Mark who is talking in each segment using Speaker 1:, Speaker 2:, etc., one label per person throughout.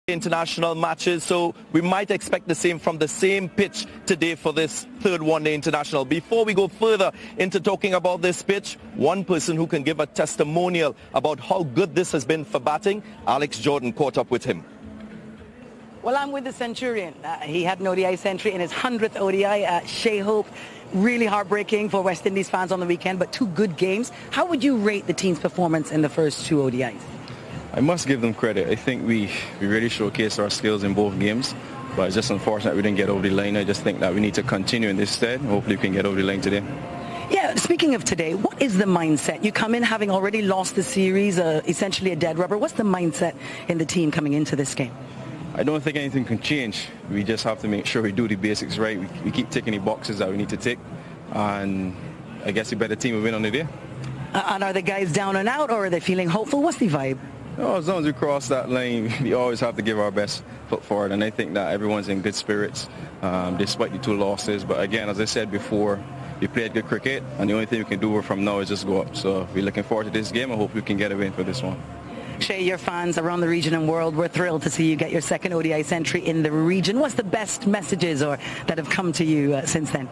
Speaker 1: International matches, so we might expect the same from the same pitch today for this third one-day international. Before we go further into talking about this pitch, one person who can give a testimonial about how good this has been for batting, Alex Jordan caught up with him.
Speaker 2: Well, I'm with the Centurion. He had an ODI century in his 100th ODI. Shai Hope, really heartbreaking for West Indies fans on the weekend, but two good games. How would you rate the team's performance in the first two ODIs?
Speaker 3: I must give them credit. I think we really showcased our skills in both games, but it's just unfortunate we didn't get over the line. I just think that we need to continue in this stead. Hopefully we can get over the line today.
Speaker 2: Yeah, speaking of today, what is the mindset? You come in having already lost the series, essentially a dead rubber. What's the mindset in the team coming into this game?
Speaker 3: I don't think anything can change. We just have to make sure we do the basics right. We keep ticking the boxes that we need to tick, and I guess the better team will win on the day.
Speaker 2: And are the guys down and out, or are they feeling hopeful? What's the vibe?
Speaker 3: No, as long as we cross that line, we always have to give our best foot forward, and I think that everyone's in good spirits despite the two losses. But again, as I said before, we played good cricket, and the only thing we can do from now is just go up. So we're looking forward to this game. I hope we can get a win for this one.
Speaker 2: Shai, your fans around the region and world, we're thrilled to see you get your second ODI century in the region. What's the best messages that have come to you since then?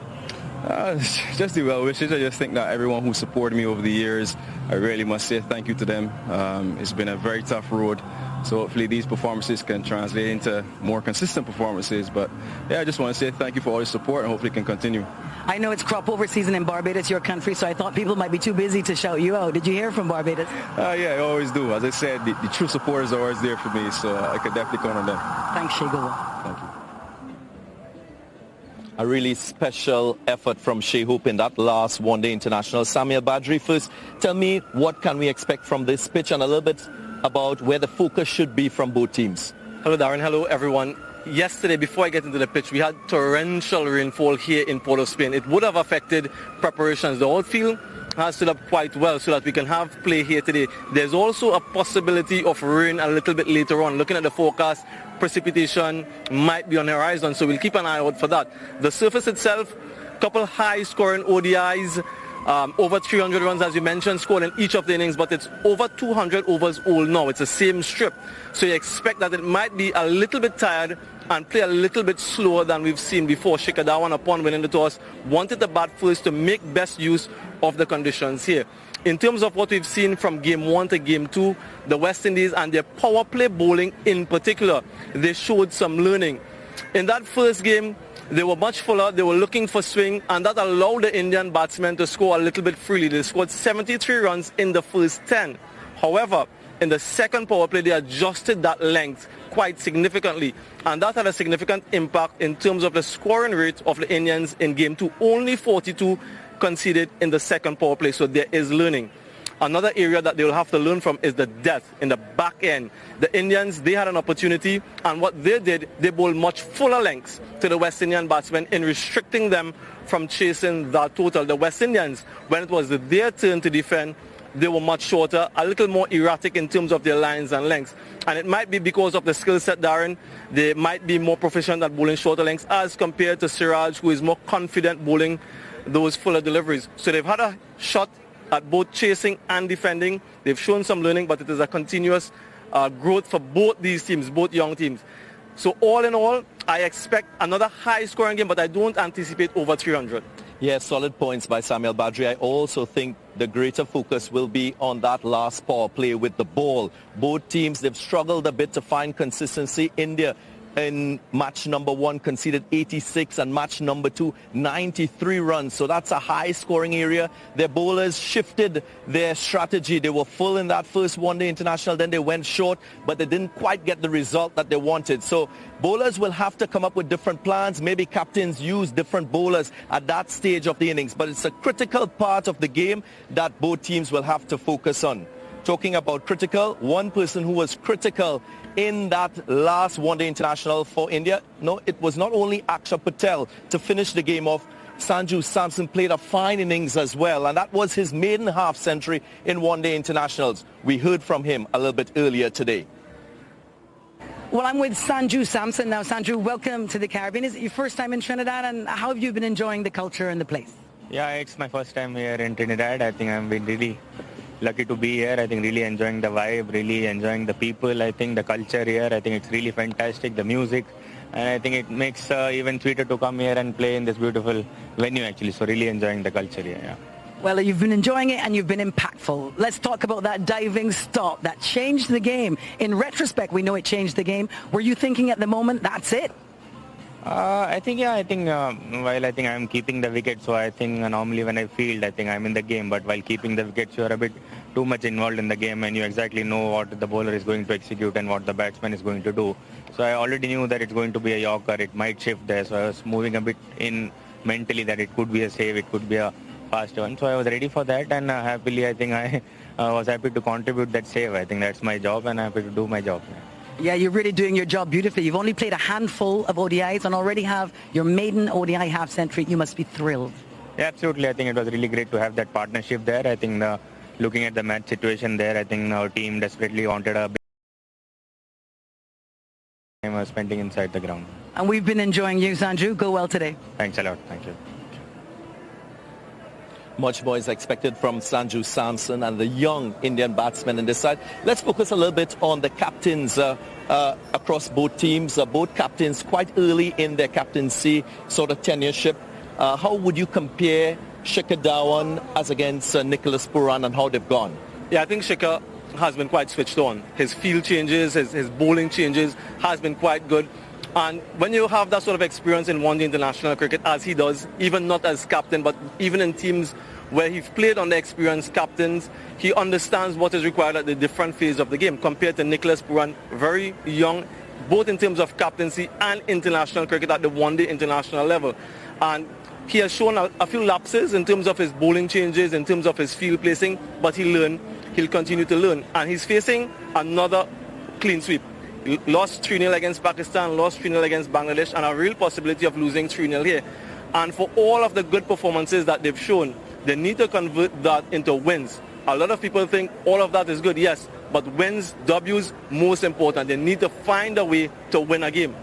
Speaker 3: Just the well wishes. I just think that everyone who supported me over the years, I really must say thank you to them. It's been a very tough road, so hopefully these performances can translate into more consistent performances. But yeah, I just want to say thank you for all your support, and hopefully it can continue.
Speaker 2: I know it's crop over season in Barbados, your country, so I thought people might be too busy to shout you out. Did you hear from Barbados?
Speaker 3: Yeah, I always do. As I said, the true supporters are always there for me, so I could definitely count on them.
Speaker 2: Thanks, Shai. Go on.
Speaker 3: Thank you.
Speaker 1: A really special effort from Shai Hope in that last one-day international. Samuel Badri, first, tell me what can we expect from this pitch and a little bit about where the focus should be from both teams.
Speaker 4: Hello, Darren. Hello, everyone. Yesterday, before I get into the pitch, we had torrential rainfall here in Port of Spain. It would have affected preparations. The outfield has stood up quite well so that we can have play here today. There's also a possibility of rain a little bit later on. Looking at the forecast, precipitation might be on the horizon, so we'll keep an eye out for that. The surface itself, couple high-scoring ODIs, over 300 runs, as you mentioned, scored in each of the innings, but it's over 200 overs old now. It's the same strip. So you expect that it might be a little bit tired and play a little bit slower than we've seen before. Dhawan, upon winning the toss, wanted the bat first to make best use of the conditions here. In terms of what we've seen from game 1 to game 2, the West Indies and their power play bowling in particular, they showed some learning. In that first game, they were much fuller, they were looking for swing, and that allowed the Indian batsmen to score a little bit freely. They scored 73 runs in the first 10. However, in the second power play, they adjusted that length quite significantly, and that had a significant impact in terms of the scoring rate of the Indians in game 2. Only 42 conceded in the second power play, so there is learning. Another area that they will have to learn from is the depth in the back end. The Indians, they had an opportunity, and what they did, they bowled much fuller lengths to the West Indian batsmen in restricting them from chasing that total. The West Indians, when it was their turn to defend, they were much shorter, a little more erratic in terms of their lines and lengths. And it might be because of the skill set, Darren. They might be more proficient at bowling shorter lengths as compared to Siraj, who is more confident bowling those fuller deliveries. So they've had a shot at both chasing and defending. They've shown some learning, but it is a continuous growth for both these teams, both young teams. So all in all, I expect another high-scoring game, but I don't anticipate over 300.
Speaker 1: Yes, solid points by Samuel Badri. I also think the greater focus will be on that last power play with the ball. Both teams, they've struggled a bit to find consistency. India in match number 1 conceded 86 and match number 2 93 runs, so that's a high scoring area. Their bowlers shifted their strategy. They were full in that first one-day international, then they went short, but they didn't quite get the result that they wanted. So bowlers will have to come up with different plans. Maybe captains use different bowlers at that stage of the innings, but it's a critical part of the game that both teams will have to focus on. Talking about critical, one person who was critical in that last one-day international for India, no, it was not only Axar Patel to finish the game off. Sanju Samson played a fine innings as well, and that was his maiden half-century in one-day internationals. We heard from him a little bit earlier today.
Speaker 2: Well, I'm with Sanju Samson now. Sanju, welcome to the Caribbean. Is it your first time in Trinidad, and how have you been enjoying the culture and the place?
Speaker 5: Yeah, it's my first time here in Trinidad. I think I've been really lucky to be here. I think really enjoying the vibe, really enjoying the people. I think the culture here, I think it's really fantastic, the music. And I think it makes even sweeter to come here and play in this beautiful venue actually. So really enjoying the culture here, yeah.
Speaker 2: Well, you've been enjoying it and you've been impactful. Let's talk about that diving stop that changed the game. In retrospect, we know it changed the game. Were you thinking at the moment, that's it?
Speaker 5: While I think I'm keeping the wicket, so I think normally when I field, I think I'm in the game. But while keeping the wickets, you're a bit too much involved in the game and you exactly know what the bowler is going to execute and what the batsman is going to do. So I already knew that it's going to be a Yorker, it might shift there. So I was moving a bit in mentally that it could be a save, it could be a fast one. So I was ready for that and happily I think I was happy to contribute that save. I think that's my job and I'm happy to do my job.
Speaker 2: Yeah, you're really doing your job beautifully. You've only played a handful of ODIs and already have your maiden ODI half-century. You must be thrilled.
Speaker 5: Yeah, absolutely. I think it was really great to have that partnership there. I think looking at the match situation there, I think our team desperately wanted a big time spending inside the ground.
Speaker 2: And we've been enjoying you, Sanju. Go well today.
Speaker 5: Thanks a lot. Thank you.
Speaker 1: Much more is expected from Sanju Samson and the young Indian batsmen in this side. Let's focus a little bit on the captains across both teams. Both captains quite early in their captaincy sort of tenureship. How would you compare Shikhar Dhawan as against Nicholas Pooran and how they've gone?
Speaker 4: Yeah, I think Shikhar has been quite switched on. His field changes, his bowling changes has been quite good. And when you have that sort of experience in one-day international cricket, as he does, even not as captain, but even in teams where he's played under experienced captains, he understands what is required at the different phase of the game compared to Nicholas Pooran, very young, both in terms of captaincy and international cricket at the one-day international level. And he has shown a few lapses in terms of his bowling changes, in terms of his field placing, but he'll continue to learn. And he's facing another clean sweep. Lost 3-0 against Pakistan, lost 3-0 against Bangladesh, and a real possibility of losing 3-0 here. And for all of the good performances that they've shown, they need to convert that into wins. A lot of people think all of that is good, yes, but wins, W's, most important. They need to find a way to win a game.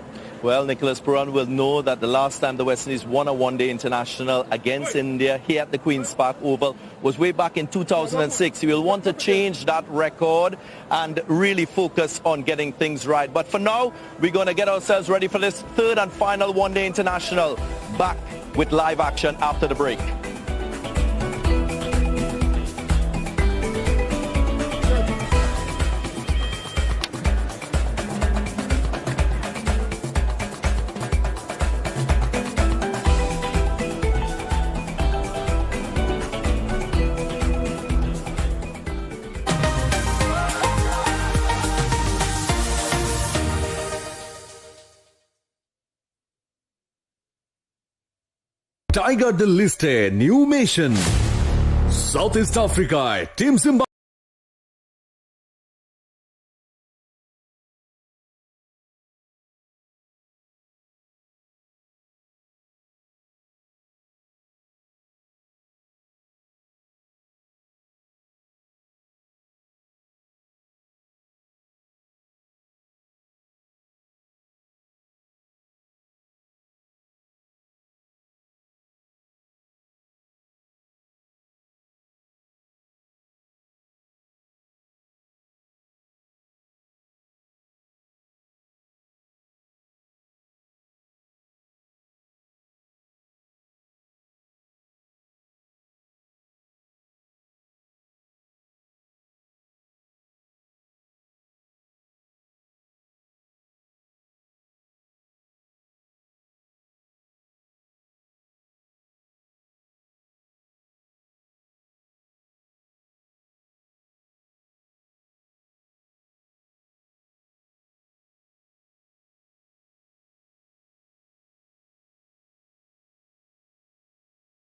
Speaker 1: Well, Nicholas Pooran will know that the last time the West Indies won a one-day international against India here at the Queen's Park Oval was way back in 2006. He will want to change that record and really focus on getting things right. But for now, we're going to get ourselves ready for this third and final one-day international. Back with live action after the break.
Speaker 6: Tiger listed new nation. Southeast Africa, Team Zimbabwe.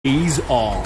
Speaker 6: Is on.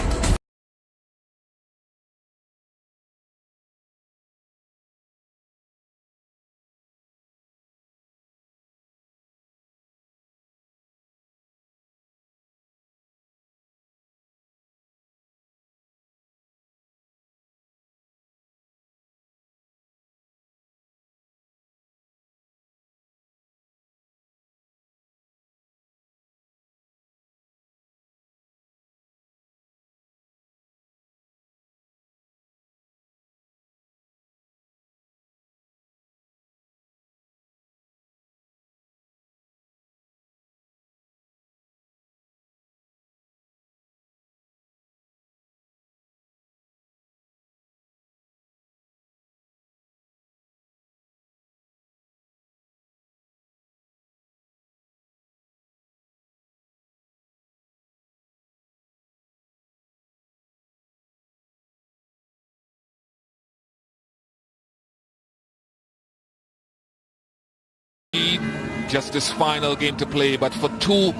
Speaker 7: just this final game to play, but for two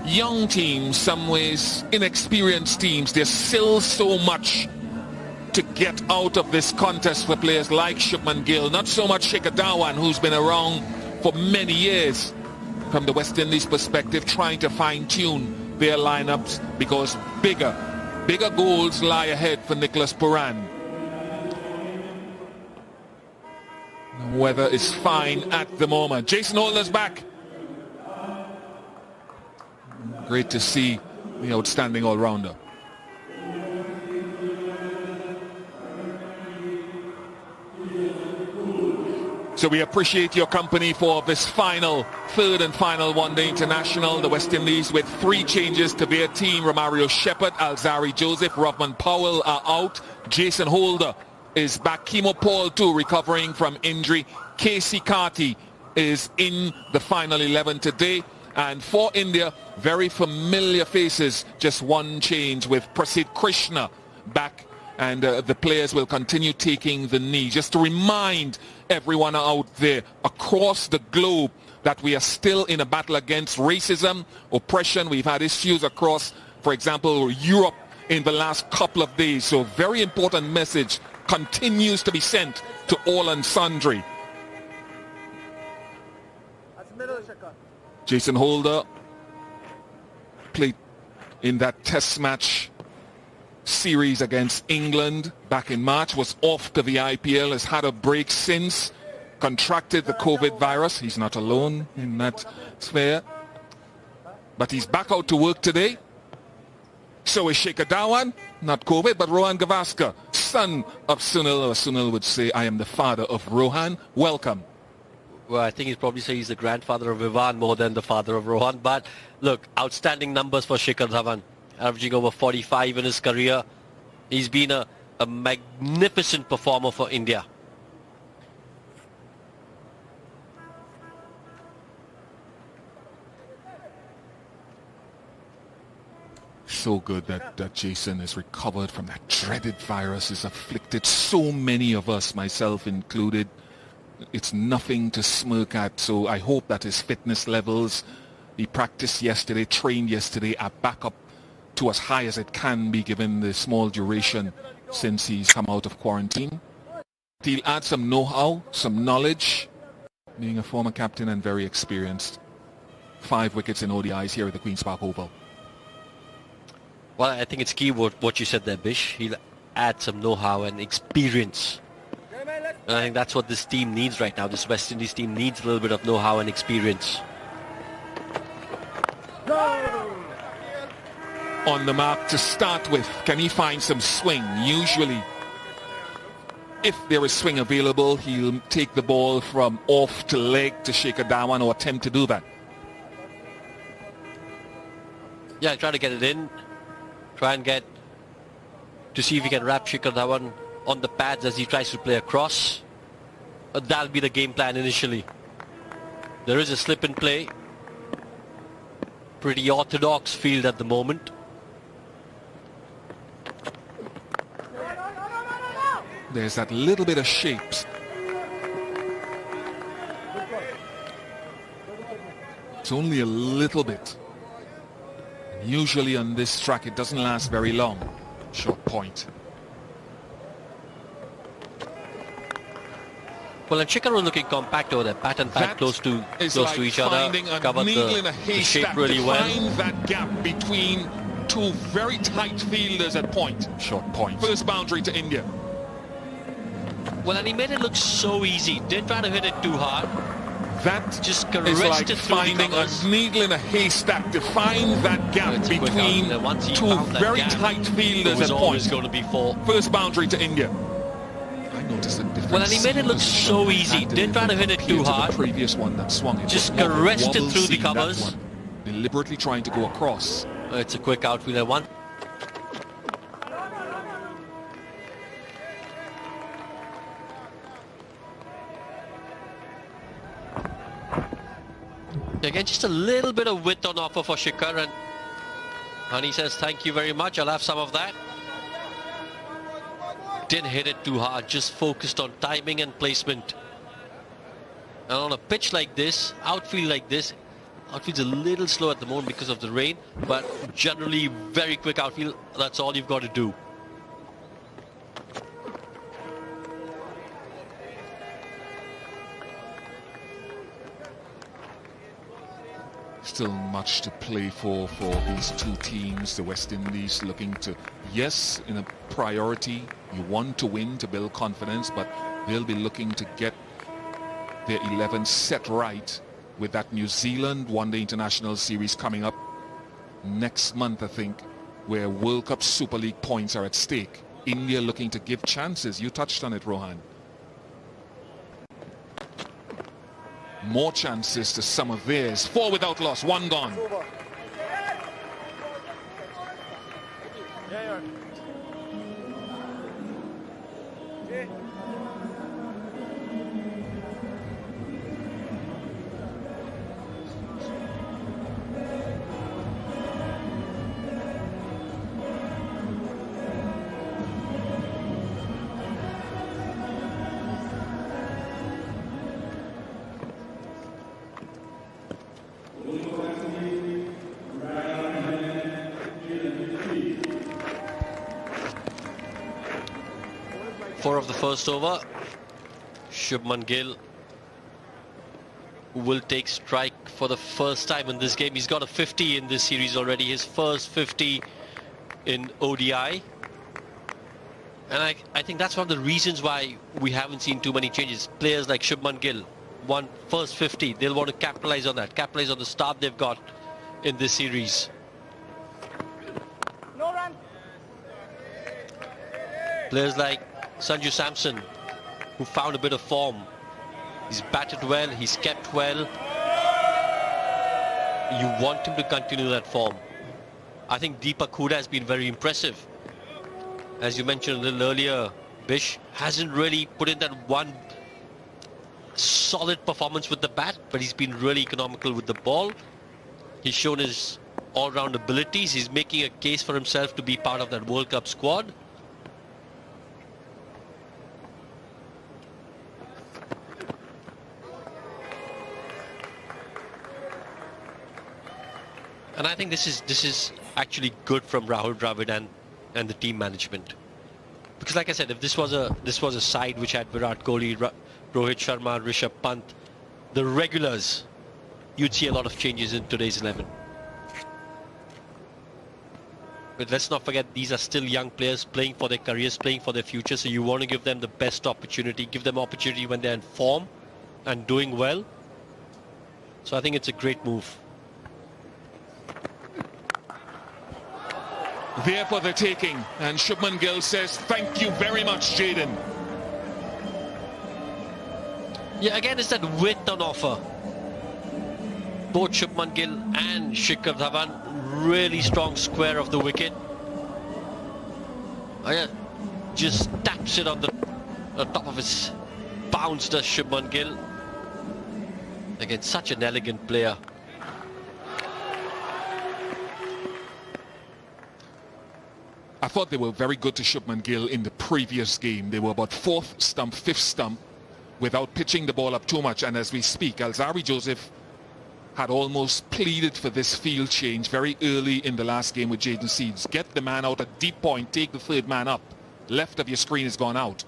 Speaker 7: young teams, some ways inexperienced teams, there's still so much to get out of this contest for players like Shubman Gill. Not so much Shikhar Dhawan, who's been around for many years from the West Indies perspective, trying to fine-tune their lineups, because bigger goals lie ahead for Nicholas Pooran. The weather is fine at the moment. Jason Holder's back. Great to see the outstanding all-rounder. So we appreciate your company for this third and final one-day international. The West Indies with 3 changes to their team. Romario Shepherd, Alzari Joseph, Rovman Powell are out. Jason Holder is back. Kimo Paul too, recovering from injury. Casey Carty is in the final 11 today. And for India, very familiar faces. Just one change with Prasidh Krishna back. And the players will continue taking the knee. Just to remind everyone out there across the globe that we are still in a battle against racism, oppression. We've had issues across, for example, Europe in the last couple of days. So very important message continues to be sent to all and sundry. Jason Holder played in that test match series against England back in March, was off to the IPL, has had a break since, contracted the COVID virus. He's not alone in that sphere, but he's back out to work today. So is Shikhar Dhawan, not COVID, but Rohan Gavaskar, son of Sunil, or Sunil would say, I am the father of Rohan. Welcome.
Speaker 8: Well, I think he'd probably say he's the grandfather of Vivan more than the father of Rohan. But look, outstanding numbers for Shikhar Dhawan, averaging over 45 in his career. He's been a magnificent performer for India.
Speaker 7: So good that Jason is recovered from that dreaded virus. It's afflicted so many of us, myself included. It's nothing to smirk at. So I hope that his fitness levels, he practiced yesterday, trained yesterday, are back up to as high as it can be given the small duration since he's come out of quarantine. He'll add some know-how, some knowledge, being a former captain and very experienced. 5 wickets in ODIs here at the Queen's Park Oval.
Speaker 8: Well, I think it's key what you said there, Bish. He'll add some know-how and experience. And I think that's what this team needs right now. This West Indies team needs a little bit of know-how and experience.
Speaker 7: On the mark to start with, can he find some swing? Usually, if there is swing available, he'll take the ball from off to leg to Shikhar Dhawan, or attempt to do that.
Speaker 8: Yeah, try to get it in. Try and get to see if he can wrap Shikhar Dhawan on the pads as he tries to play across. That'll be the game plan initially. There is a slip in play. Pretty orthodox field at the moment.
Speaker 7: There's that little bit of shapes. It's only a little bit. And usually on this track it doesn't last very long. Short point.
Speaker 8: Well, and Shikhar was looking compact over there, pat and pat, close to each other, covered the shape really well.
Speaker 7: Find that gap between two very tight fielders at point. Short point. First boundary to India.
Speaker 8: Well, and he made it look so easy. Didn't try to hit it too hard.
Speaker 7: That
Speaker 8: just
Speaker 7: is like finding a needle in a haystack to find that gap between two very tight fielders at point.
Speaker 8: Going to be 4.
Speaker 7: First boundary to India. I noticed a difference.
Speaker 8: Well, and he made it look so easy. Didn't try to hit it too hard.
Speaker 7: The previous one that swung it.
Speaker 8: Just caressed it through the covers.
Speaker 7: Deliberately trying to go across.
Speaker 8: It's a quick outfielder one. Again, just a little bit of width on offer for Shikhar, and he says, thank you very much, I'll have some of that. Didn't hit it too hard, just focused on timing and placement. And on a pitch like this, outfield's a little slow at the moment because of the rain, but generally very quick outfield. That's all you've got to do.
Speaker 7: Still much to play for these two teams. The West Indies looking to, yes, in a priority, you want to win to build confidence, but they'll be looking to get their 11 set right with that New Zealand One-Day International Series coming up next month, I think, where World Cup Super League points are at stake. India looking to give chances. You touched on it, Rohan. More chances to some of theirs. 4 without loss, 1 gone.
Speaker 8: Of the first over, Shubman Gill will take strike for the first time in this game. He's got a 50 in this series already, his first 50 in ODI, and I think that's one of the reasons why we haven't seen too many changes. Players like Shubman Gill, first 50, they'll want to capitalize on that, capitalize on the start they've got in this series.
Speaker 2: No run.
Speaker 8: Players like Sanju Samson, who found a bit of form. He's batted well, he's kept well. You want him to continue that form. I think Deepak Hooda has been very impressive. As you mentioned a little earlier, Bish hasn't really put in that one solid performance with the bat, but he's been really economical with the ball. He's shown his all-round abilities. He's making a case for himself to be part of that World Cup squad. And I think this is actually good from Rahul Dravid and the team management, because like I said, if this was a side which had Virat Kohli, Rohit Sharma, Rishabh Pant, the regulars, you'd see a lot of changes in today's 11. But let's not forget, these are still young players playing for their careers, playing for their future, so you want to give them the best opportunity, give them opportunity when they're in form and doing well. So I think it's a great move.
Speaker 7: There for the taking, and Shubman Gill says thank you very much, Jaden.
Speaker 8: Yeah, again, it's that width on offer. Both Shubman Gill and Shikhar Dhawan, really strong square of the wicket. Just taps it on the top of his bounce, does Shubman Gill. Again, such an elegant player.
Speaker 7: I thought they were very good to Shubman Gill in the previous game. They were about 4th stump, 5th stump without pitching the ball up too much. And as we speak, Alzarri Joseph had almost pleaded for this field change very early in the last game with Jaden Seeds. Get the man out at deep point, take the 3rd man up. Left of your screen has gone out.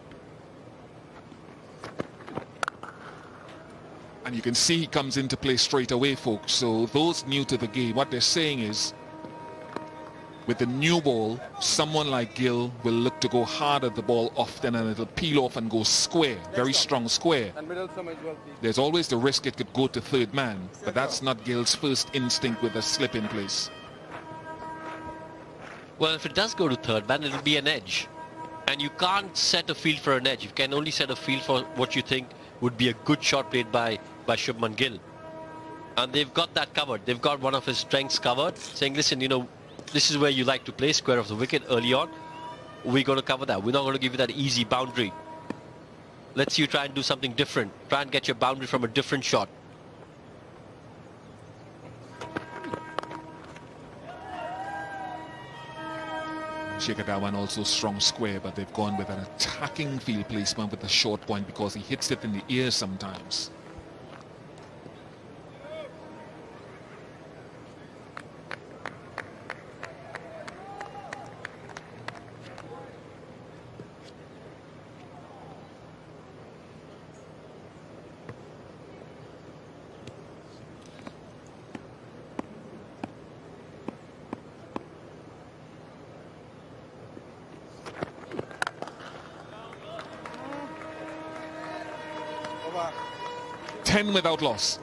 Speaker 7: And you can see he comes into play straight away, folks. So those new to the game, what they're saying is, with the new ball, someone like Gill will look to go hard at the ball often, and it'll peel off and go square, very strong square. There's always the risk it could go to 3rd man, but that's not Gill's first instinct with a slip in place.
Speaker 8: Well, if it does go to 3rd man, it'll be an edge. And you can't set a field for an edge. You can only set a field for what you think would be a good shot played by Shubman Gill. And they've got that covered. They've got one of his strengths covered, saying, listen, you know, this is where you like to play, square of the wicket early on. We're going to cover that. We're not going to give you that easy boundary. Let's see you try and do something different. Try and get your boundary from a different shot.
Speaker 7: Shikhar Dhawan also strong square, but they've gone with an attacking field placement with a short point because he hits it in the ear sometimes. 10 without loss.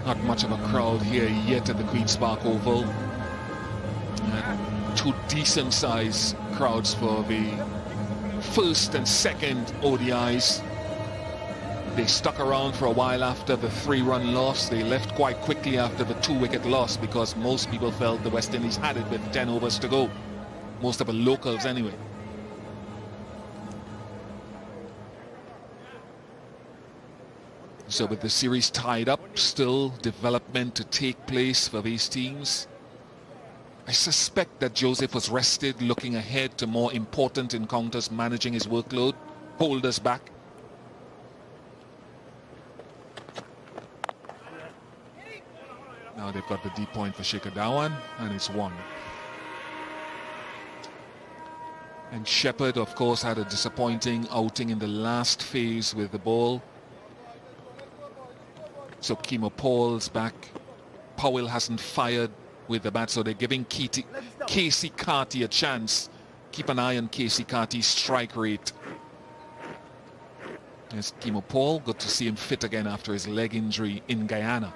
Speaker 7: Not much of a crowd here yet at the Queen's Park Oval. And two decent-sized crowds for the first and second ODIs. They stuck around for a while after the 3-run loss. They left quite quickly after the 2-wicket loss because most people felt the West Indies had it with 10 overs to go. Most of the locals anyway. So with the series tied up, still development to take place for these teams. I suspect that Joseph was rested, looking ahead to more important encounters, managing his workload, hold us back. Now they've got the deep point for Shikhar Dhawan, and it's one. And Shepherd, of course, had a disappointing outing in the last phase with the ball. So Kimo Paul's back. Powell hasn't fired with the bat, so they're giving Casey Carty a chance. Keep an eye on Casey Carty's strike rate. There's Kimo Paul. Good to see him fit again after his leg injury in Guyana.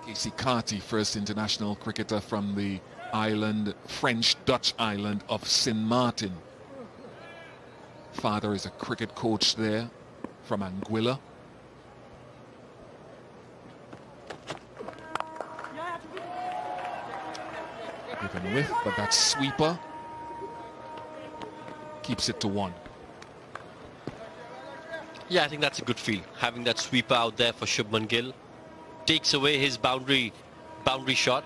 Speaker 7: Casey Carty, first international cricketer from the island, French-Dutch island of Sint Maarten. Father is a cricket coach there from Anguilla. Given with, but that sweeper keeps it to 1.
Speaker 8: Yeah, I think that's a good feel. Having that sweeper out there for Shubman Gill takes away his boundary shot.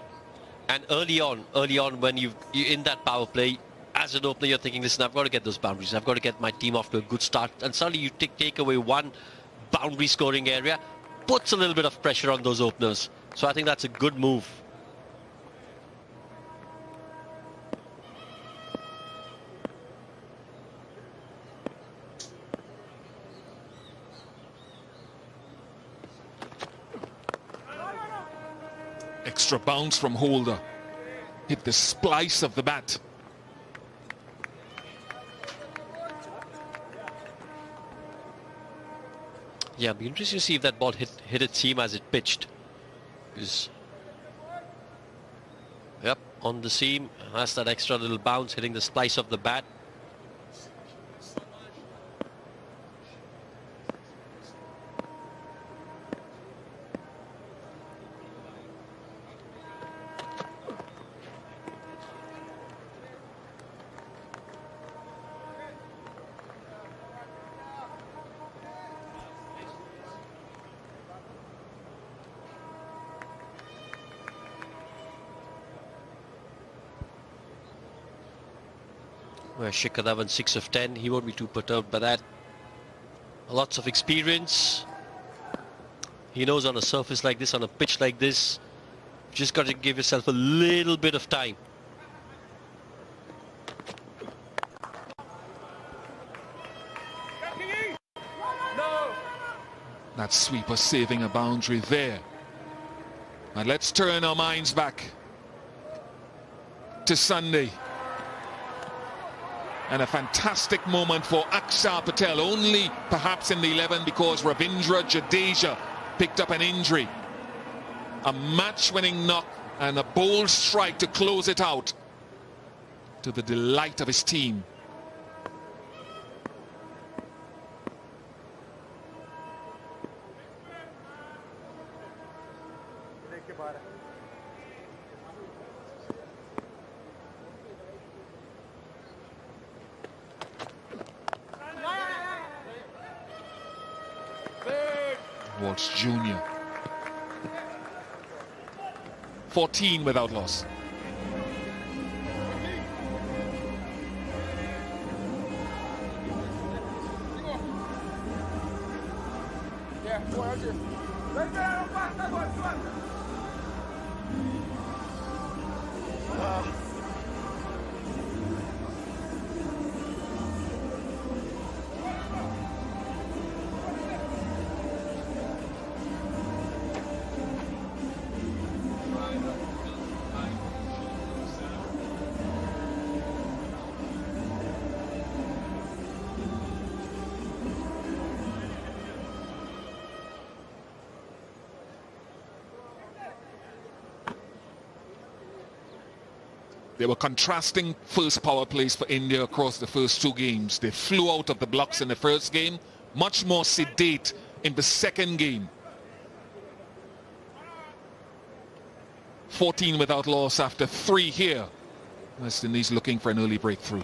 Speaker 8: And early on when you're in that power play, as an opener, you're thinking, listen, I've got to get those boundaries. I've got to get my team off to a good start. And suddenly you take away one boundary scoring area, puts a little bit of pressure on those openers. So I think that's a good move.
Speaker 7: Extra bounce from Holder. Hit the splice of the bat.
Speaker 8: Yeah, it'll be interesting to see if that ball hit its seam as it pitched. Because, yep, on the seam, has that extra little bounce hitting the splice of the bat. Where Shikhar Dhawan 6 of 10, he won't be too perturbed by that. Lots of experience. He knows on a surface like this, on a pitch like this, you just got to give yourself a little bit of time.
Speaker 7: That sweeper saving a boundary there. And let's turn our minds back to Sunday. And a fantastic moment for Axar Patel, only perhaps in the 11 because Ravindra Jadeja picked up an injury. A match-winning knock and a bold strike to close it out, to the delight of his team. Waltz Jr. 14 without loss. There were contrasting first power plays for India across the first two games. They flew out of the blocks in the first game, much more sedate in the second game. 14 without loss after 3 here. West Indies looking for an early breakthrough.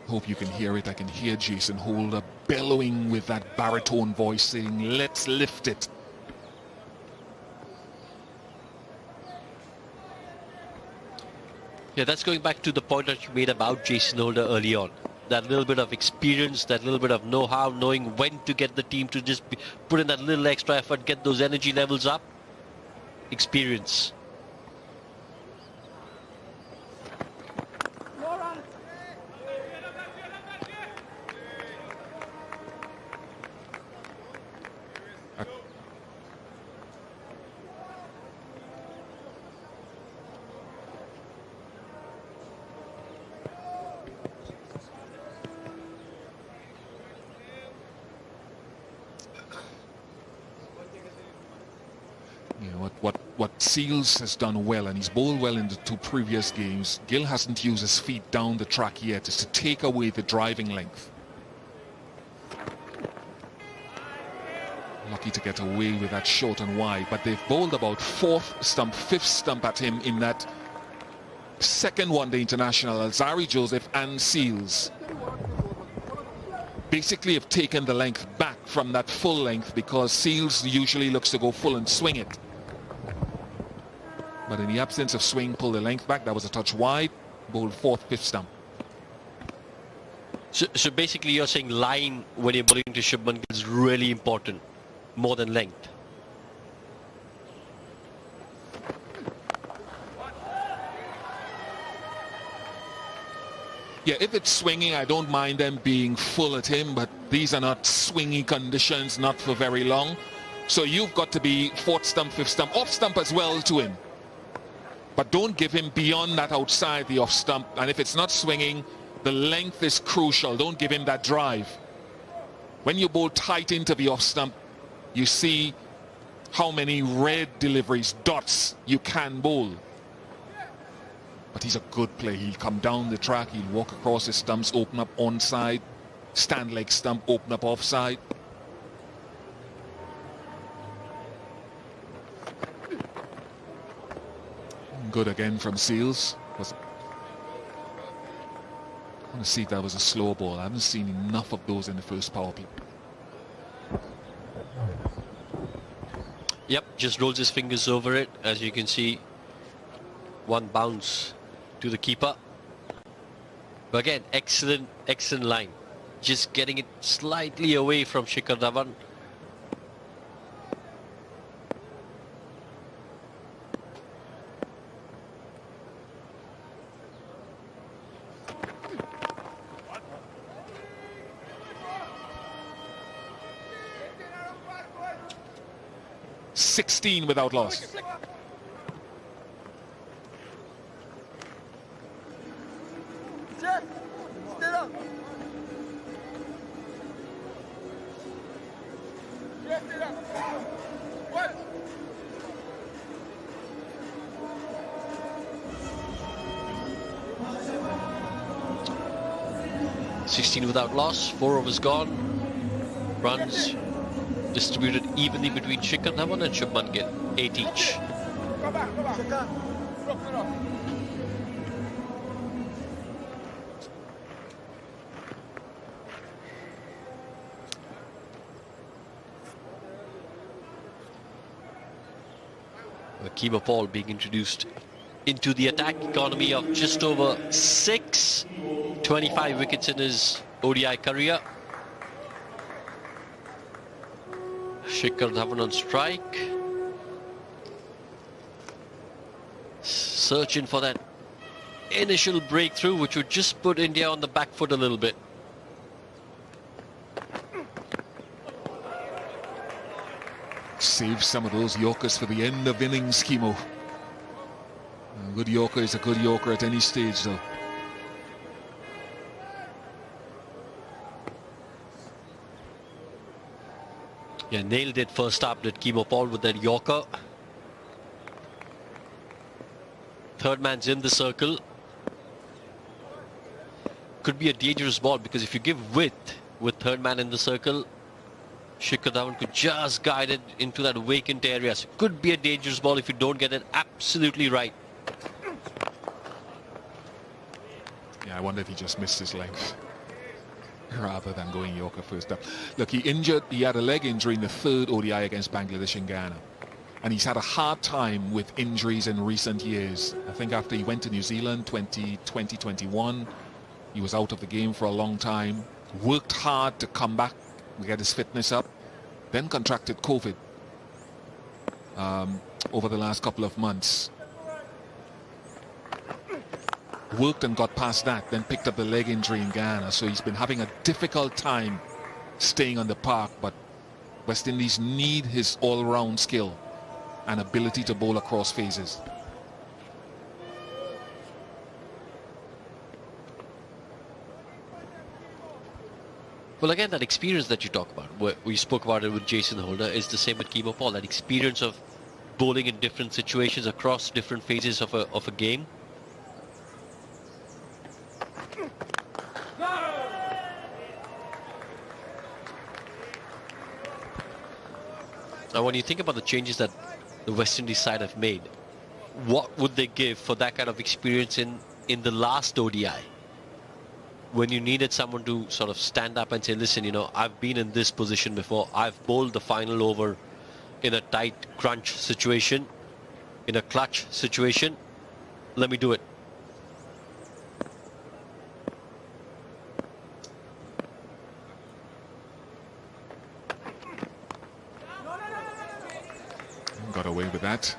Speaker 7: Hope you can hear it. I can hear Jason Holder bellowing with that baritone voice saying, let's lift it.
Speaker 8: Yeah, that's going back to the point that you made about Jason Holder early on. That little bit of experience, that little bit of know-how, knowing when to get the team to just put in that little extra effort, get those energy levels up. Experience.
Speaker 7: What Seals has done well, and he's bowled well in the 2 previous games, Gill hasn't used his feet down the track yet, is to take away the driving length. Lucky to get away with that short and wide, but they've bowled about 4th stump, 5th stump at him in that second one-day international. Alzarri Joseph and Seals basically have taken the length back from that full length, because Seals usually looks to go full and swing it. But in the absence of swing, pull the length back. That was a touch wide. Bowled 4th, 5th stump.
Speaker 8: So basically you're saying line when you're bowling to Shubman Gill is really important, more than length.
Speaker 7: Yeah, if it's swinging, I don't mind them being full at him, but these are not swingy conditions, not for very long. So you've got to be 4th stump, 5th stump, off stump as well to him. But don't give him beyond that outside the off stump. And if it's not swinging, the length is crucial. Don't give him that drive. When you bowl tight into the off stump, you see how many red deliveries, dots you can bowl. But he's a good player. He'll come down the track, he'll walk across his stumps, open up onside, stand leg stump, open up offside. Good again from Seals. I want to see if that was a slow ball. I haven't seen enough of those in the first power play.
Speaker 8: Yep, just rolls his fingers over it. As you can see, one bounce to the keeper. But again, excellent line. Just getting it slightly away from Shikhar Dhawan.
Speaker 7: Without loss.
Speaker 8: Without loss, 4 overs gone. Runs distributed evenly between Shikhar Dhawan and Shubman Gill, 8 each. The Keeper Paul being introduced into the attack economy of just over 6, 25 wickets in his ODI career. Shikhar Dhawan on strike. Searching for that initial breakthrough, which would just put India on the back foot a little bit.
Speaker 7: Save some of those Yorkers for the end of innings, Chemo. A good Yorker is a good Yorker at any stage, though.
Speaker 8: Yeah, nailed it first up, did Kemo Paul with that Yorker. Third man's in the circle. Could be a dangerous ball because if you give width with third man in the circle, Shikhar Dhawan could just guide it into that vacant area. So could be a dangerous ball if you don't get it absolutely right.
Speaker 7: Yeah, I wonder if he just missed his length rather than going Yorker first up. Look, he had a leg injury in the third ODI against Bangladesh and Ghana. And he's had a hard time with injuries in recent years. I think after he went to New Zealand 2021, he was out of the game for a long time. Worked hard to come back, get his fitness up. Then contracted COVID over the last couple of months. Worked and got past that, then picked up the leg injury in Ghana. So he's been having a difficult time staying on the park. But West Indies need his all-round skill and ability to bowl across phases.
Speaker 8: Well, again, that experience that you talk about, we spoke about it with Jason Holder, is the same with Kemo Paul. That experience of bowling in different situations across different phases of a game. Now, when you think about the changes that the West Indies side have made, what would they give for that kind of experience in the last ODI? When you needed someone to sort of stand up and say, listen, you know, I've been in this position before. I've bowled the final over in a tight crunch situation, in a clutch situation. Let me do it.
Speaker 7: Got away with that.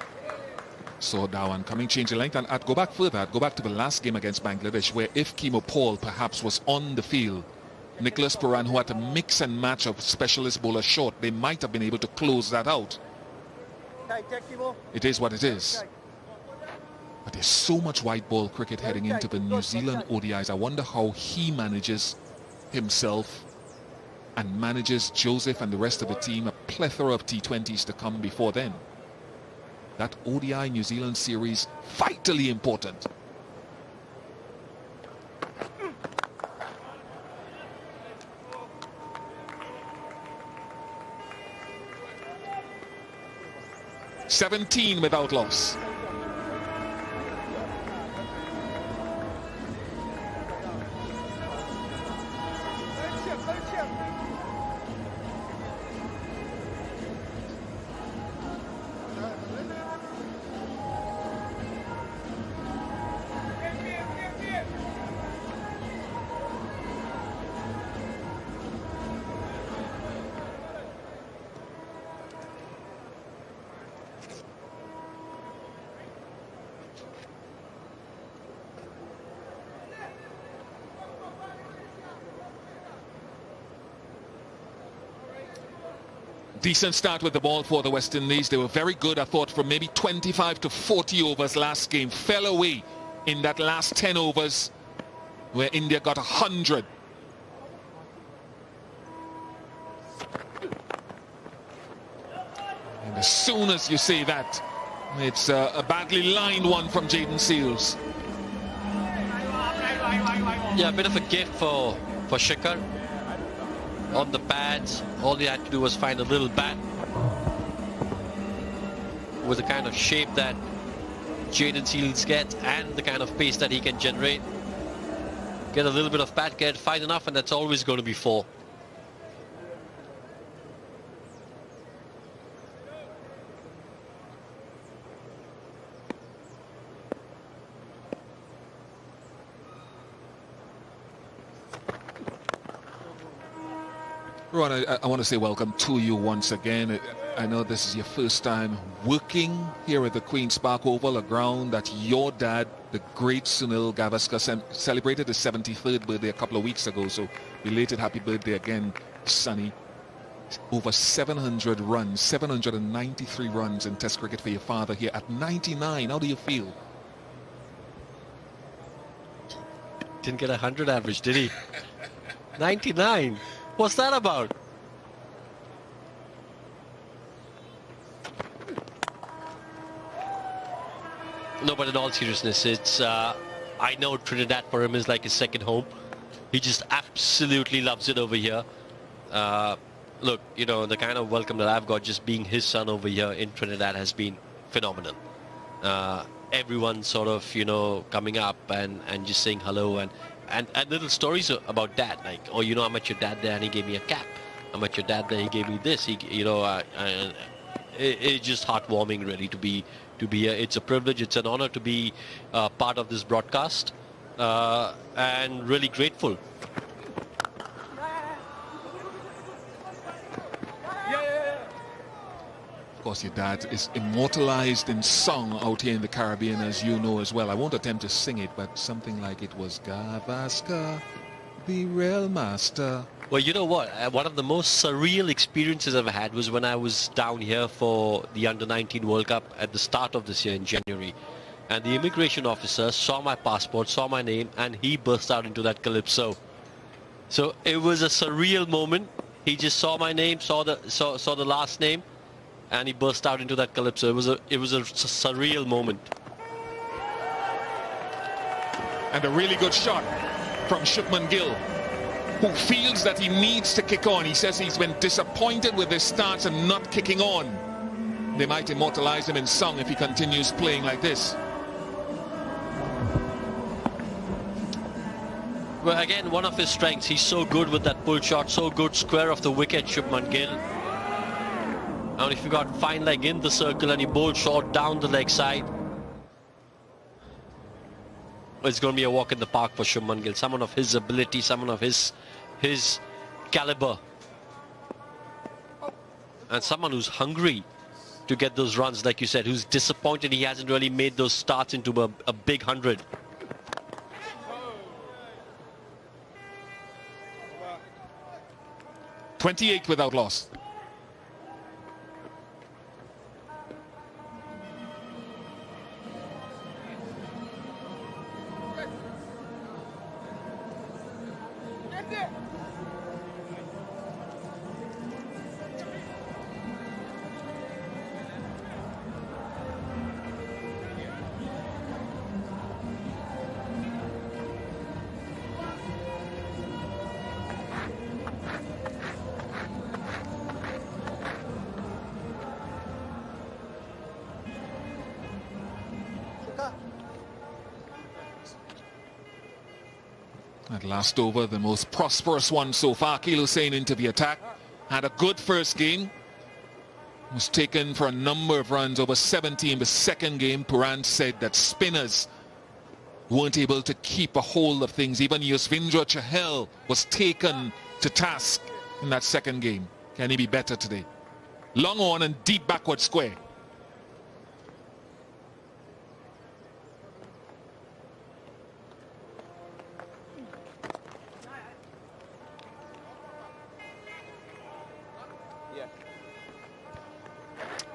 Speaker 7: So Dhawan coming, change the length, and I'd go back further. I'd go back to the last game against Bangladesh, where if Kemo Paul perhaps was on the field, Nicholas Pooran, who had to mix and match of specialist bowler short, they might have been able to close that out. It is what it is. But there's so much white ball cricket heading into the New Zealand ODIs. I wonder how he manages himself and manages Joseph and the rest of the team. A plethora of T20s to come before then. That ODI New Zealand series, vitally important. "17 without loss." Decent start with the ball for the West Indies. They were very good, I thought, from maybe 25 to 40 overs last game. Fell away in that last 10 overs where India got 100. And as soon as you say that, it's a badly lined one from Jaden Seals.
Speaker 8: Yeah, a bit of a gift for Shikhar. On the pads, all he had to do was find a little bat with the kind of shape that Jaden Seals gets and the kind of pace that he can generate. Get a little bit of bat, get fine enough, and that's always going to be 4.
Speaker 7: Ron, I want to say welcome to you once again. I know this is your first time working here at the Queen's Park Oval, a ground that your dad, the great Sunil Gavaskar, celebrated his 73rd birthday a couple of weeks ago. So belated happy birthday again, Sonny. Over 700 runs, 793 runs in Test cricket for your father here at 99. How do you feel?
Speaker 8: Didn't get 100 average, did he? 99. What's that about? No, but in all seriousness, it's I know Trinidad for him is like his second home. He just absolutely loves it over here. Look, you know, the kind of welcome that I've got just being his son over here in Trinidad has been phenomenal. Everyone sort of, you know, coming up and just saying hello and little stories about dad, like, oh, you know, I met your dad there and he gave me a cap. I met your dad there, he gave me this. It's just heartwarming, really, to be here. It's a privilege, it's an honor to be part of this broadcast, and really grateful.
Speaker 7: Of course, your dad is immortalized in song out here in the Caribbean, as you know as well. I won't attempt to sing it, but something like it was Gavaskar, the real master.
Speaker 8: Well, you know what? One of the most surreal experiences I've had was when I was down here for the Under-19 World Cup at the start of this year in January. And the immigration officer saw my passport, saw my name, and he burst out into that calypso. So it was a surreal moment. He just saw my name, saw the last name, and he burst out into that calypso. It was a surreal moment.
Speaker 7: And a really good shot from Shubman Gill, who feels that he needs to kick on. He says he's been disappointed with his starts and not kicking on. They might immortalize him in song if he continues playing like this.
Speaker 8: Well, again, one of his strengths, he's so good with that pull shot, so good square of the wicket, Shubman Gill. And if you got fine leg in the circle and he bowled short down the leg side, it's going to be a walk in the park for Shubman Gill. Someone of his ability, someone of his caliber, and someone who's hungry to get those runs, like you said, who's disappointed he hasn't really made those starts into a big 100.
Speaker 7: .28 without loss. That last over, the most prosperous one so far. Akil Hussain into the attack. Had a good first game. Was taken for a number of runs, over 70 in the second game. Pooran said that spinners weren't able to keep a hold of things. Even Yuzvendra Chahal was taken to task in that second game. Can he be better today? Long on and deep backward square.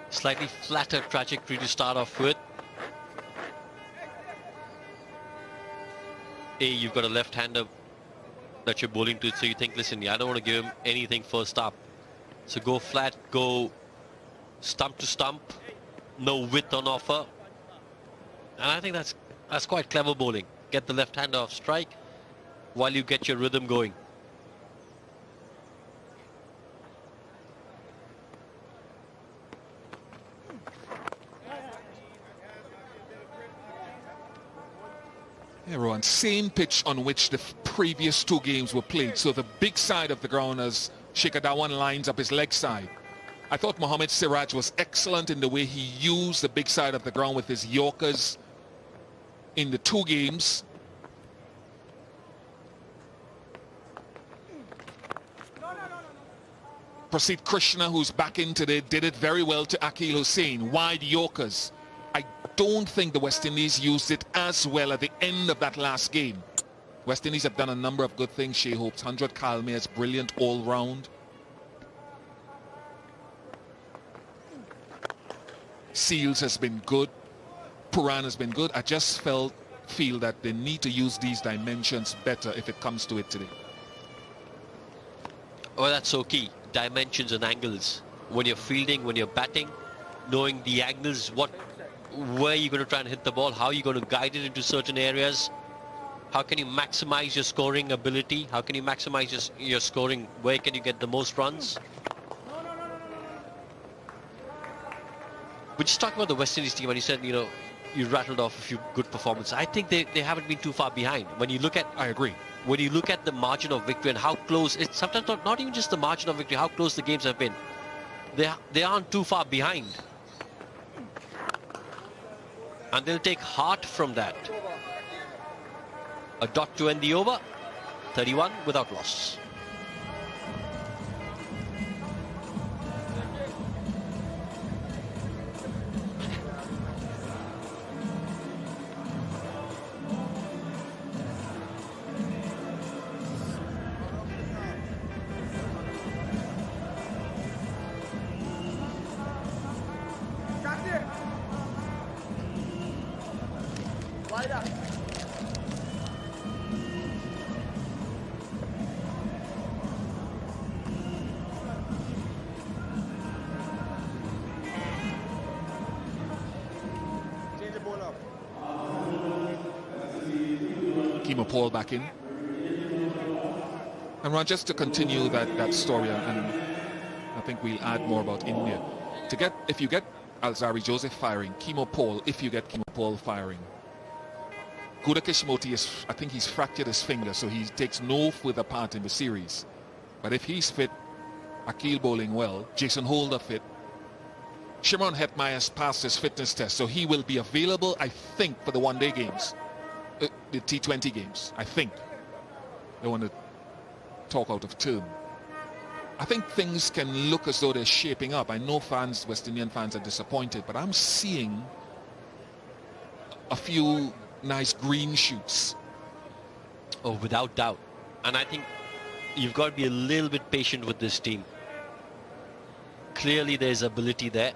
Speaker 8: Slightly flatter trajectory to start off with. You've got a left-hander that you're bowling to, so you think, listen, I don't want to give him anything first up. So go flat, go stump to stump, no width on offer. And I think that's quite clever bowling. Get the left-hander off strike while you get your rhythm going.
Speaker 7: Everyone, same pitch on which the previous two games were played. So the big side of the ground as Shikhar Dhawan lines up his leg side. I thought Mohammad Siraj was excellent in the way he used the big side of the ground with his Yorkers in the two games. Prasidh Krishna, who's back in today, did it very well to Akil Hussain. Wide Yorkers. I don't think the West Indies used it as well at the end of that last game. West Indies have done a number of good things. Shai Hope's 100, Kalme's brilliant all round. Seals has been good. Pooran has been good. I just felt feel that they need to use these dimensions better if it comes to it today?
Speaker 8: Oh, that's so key. Dimensions and angles. When you're fielding, when you're batting, knowing the angles, where you're going to try and hit the ball, how you're going to guide it into certain areas. How can you maximize your scoring ability? How can you maximize your scoring? Where can you get the most runs? We're just talking about the West Indies team, and you said, you rattled off a few good performances. I think they haven't been too far behind. When you look at...
Speaker 7: I agree.
Speaker 8: When you look at the margin of victory and how close... It's sometimes not even just the margin of victory, how close the games have been. They aren't too far behind. And they'll take heart from that. A dot to end the over. 31 without loss.
Speaker 7: Paul back in. And Ron, just to continue that story, and I think we'll add more about India. If you get Alzarri Joseph firing, Kimo Paul, if you get Kimo Paul firing, Gudakesh Moti I think he's fractured his finger, so he takes no further part in the series. But if he's fit, Akil bowling well, Jason Holder fit, Shimron Hetmeyer's passed his fitness test, so he will be available, I think, for the one-day games. The T20 games, I think. Don't want to talk out of turn. I think things can look as though they're shaping up. I know West Indian fans are disappointed, but I'm seeing a few nice green shoots.
Speaker 8: Oh, without doubt. And I think you've got to be a little bit patient with this team. Clearly there's ability there.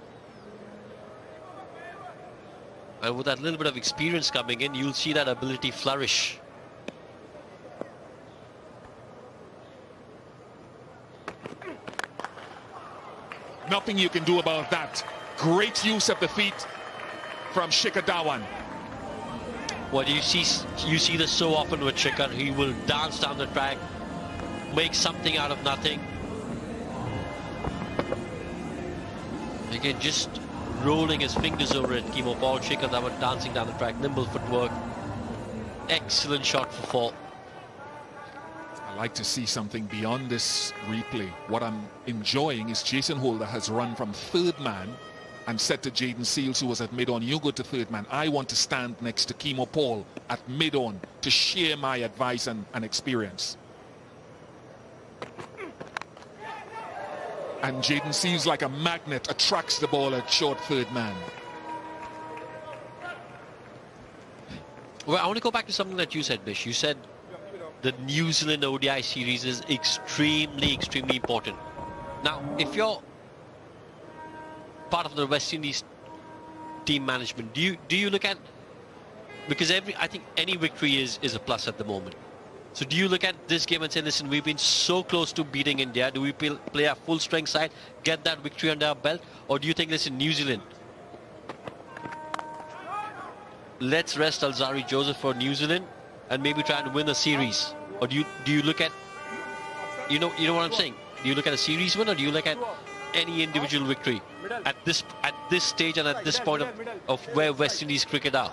Speaker 8: And with that little bit of experience coming in, you'll see that ability flourish.
Speaker 7: Nothing you can do about that. Great use of the feet from Shikhar Dhawan.
Speaker 8: Well, you see this so often with Shikhar. He will dance down the track, make something out of nothing. Again, just rolling his fingers over it. Kimo Paul, Shikhar Dhawan dancing down the track, nimble footwork. Excellent shot for 4.
Speaker 7: I like to see something beyond this replay. What I'm enjoying is Jason Holder has run from third man and said to Jaden Seals, who was at mid-on, you go to third man. I want to stand next to Kimo Paul at mid-on to share my advice and experience. And Jaden Seals, like a magnet, attracts the ball at short third man.
Speaker 8: Well, I want to go back to something that you said, Bish. You said the New Zealand ODI series is extremely, extremely important. Now, if you're part of the West Indies team management, do you look at, because I think any victory is a plus at the moment. So do you look at this game and say, listen, we've been so close to beating India. Do we play our full strength side, get that victory under our belt? Or do you think, listen, New Zealand, let's rest Alzarri Joseph for New Zealand and maybe try and win a series? Or do you look at, you know what I'm saying? Do you look at a series win, or do you look at any individual victory at this stage and at this point of where West Indies cricket are?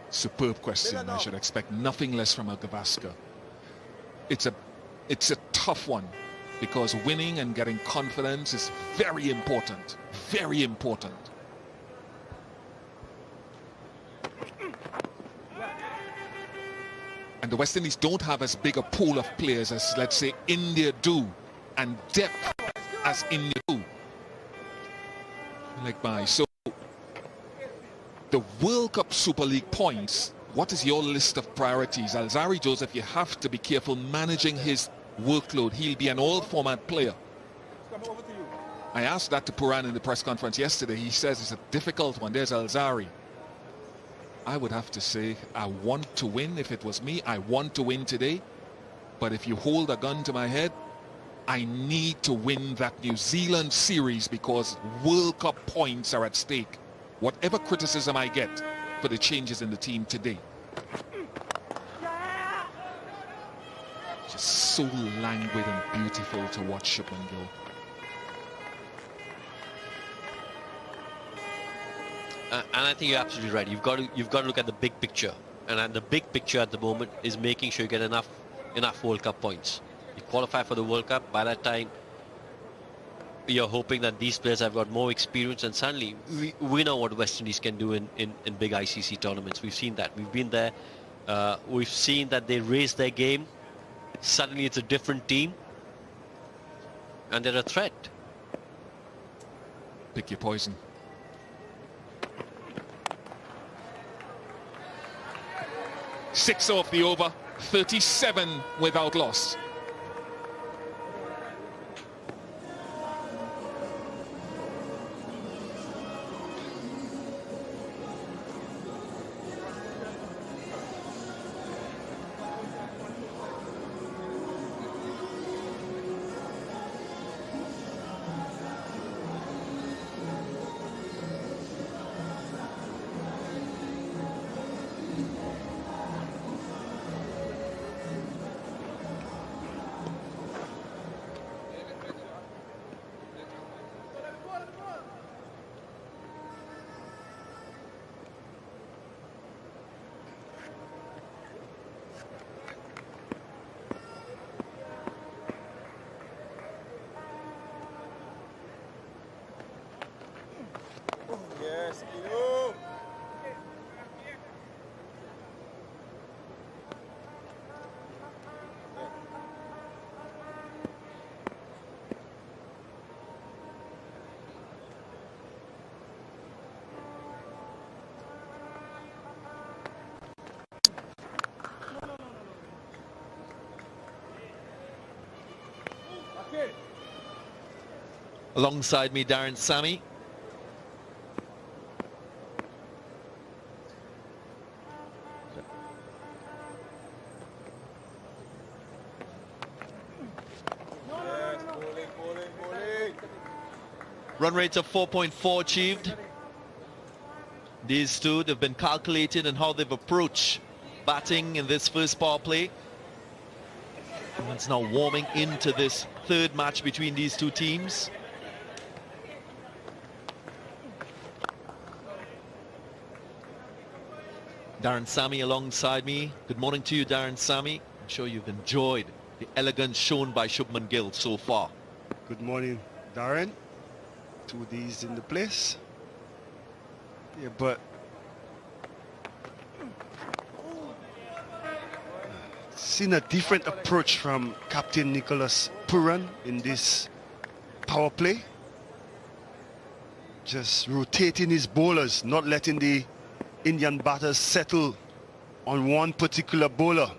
Speaker 7: Superb question. I should expect nothing less from a Gavaskar. It's a tough one, because winning and getting confidence is very important. Very important. And the West Indies don't have as big a pool of players as, let's say, India do, and depth as India do. So the World Cup Super League points, what is your list of priorities? Alzarri Joseph, you have to be careful managing his workload. He'll be an all-format player. I asked that to Pooran in the press conference yesterday. He says it's a difficult one. There's Alzarri. I would have to say I want to win. If it was me, I want to win today. But if you hold a gun to my head, I need to win that New Zealand series because World Cup points are at stake. Whatever criticism I get for the changes in the team today. Just so languid and beautiful to watch Shubman Gill.
Speaker 8: And I think you're absolutely right. You've got to look at the big picture, and the big picture at the moment is making sure you get enough World Cup points. You qualify for the World Cup. By that time, you're hoping that these players have got more experience, and suddenly we know what West Indies can do in big ICC tournaments. We've seen that. We've been there. We've seen that they raise their game. Suddenly it's a different team, and they're a threat.
Speaker 7: Pick your poison. Six off the over, 37 without loss.
Speaker 1: Alongside me, Darren Sammy. Run rate of 4.4 achieved. These two, they've been calculated in how they've approached batting in this first power play. And it's now warming into this third match between these two teams. Darren Sammy alongside me. Good morning to you, Darren Sammy. I'm sure you've enjoyed the elegance shown by Shubman Gill so far.
Speaker 9: Good morning, Darren. 2 Ds in the place. Yeah, but seen a different approach from Captain Nicholas Pooran in this power play. Just rotating his bowlers, not letting the Indian batters settle on one particular bowler.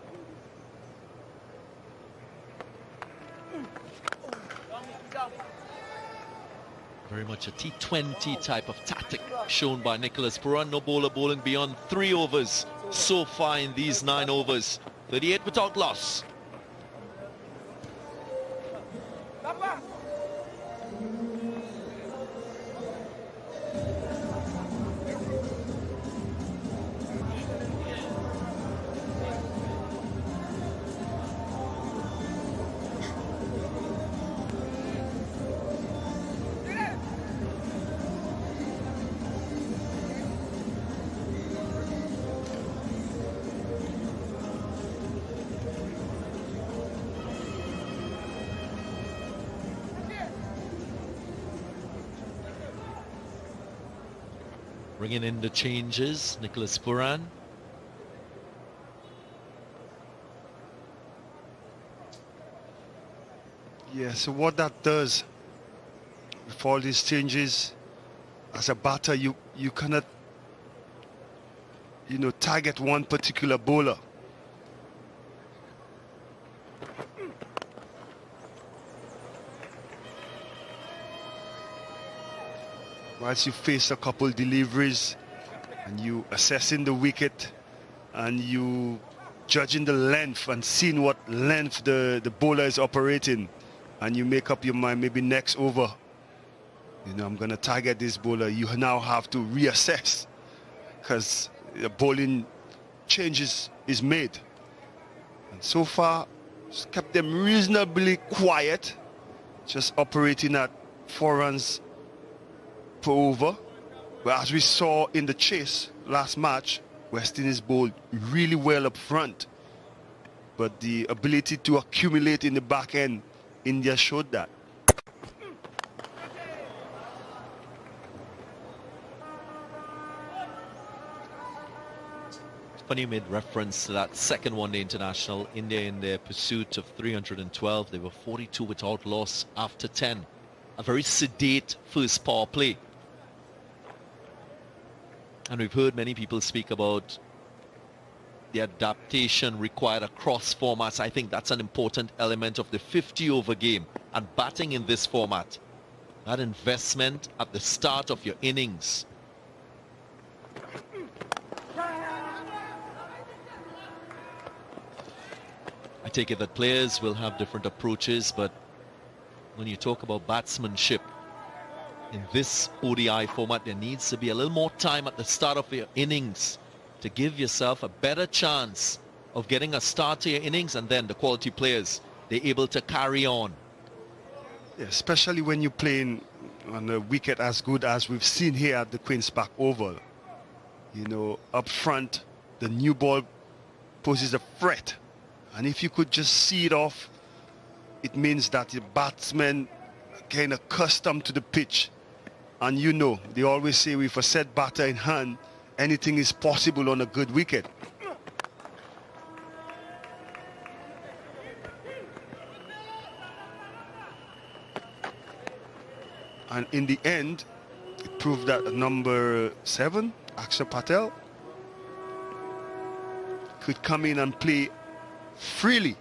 Speaker 1: Very much a T20 type of tactic shown by Nicholas Pooran. No bowler bowling beyond 3 overs so far in these 9 overs. 38 without loss. Bringing in the changes, Nicholas Pooran.
Speaker 9: Yeah, so what that does with all these changes, as a batter, you cannot, target one particular bowler. Once you face a couple deliveries, and you assessing the wicket and you judging the length and seeing what length the bowler is operating, and you make up your mind maybe next over, you know, I'm going to target this bowler. You now have to reassess because the bowling changes is made. And so far, it's kept them reasonably quiet, just operating at 4 runs per over. But as we saw in the chase last match, West Indies bowled really well up front. But the ability to accumulate in the back end, India showed that.
Speaker 1: Funny you made reference to that second one-day international. India in their pursuit of 312. They were 42 without loss after 10. A very sedate first power play. And we've heard many people speak about the adaptation required across formats. I think that's an important element of the 50-over game and batting in this format. That investment at the start of your innings. I take it that players will have different approaches, but when you talk about batsmanship in this ODI format, there needs to be a little more time at the start of your innings to give yourself a better chance of getting a start to your innings, and then the quality players, they're able to carry on.
Speaker 9: Yeah, especially when you're playing on a wicket as good as we've seen here at the Queen's Park Oval. You know, up front, the new ball poses a threat. And if you could just see it off, it means that the batsmen are kind of accustomed to the pitch. And you know, they always say with a set batter in hand, anything is possible on a good wicket. And in the end, it proved that number 7, Axar Patel, could come in and play freely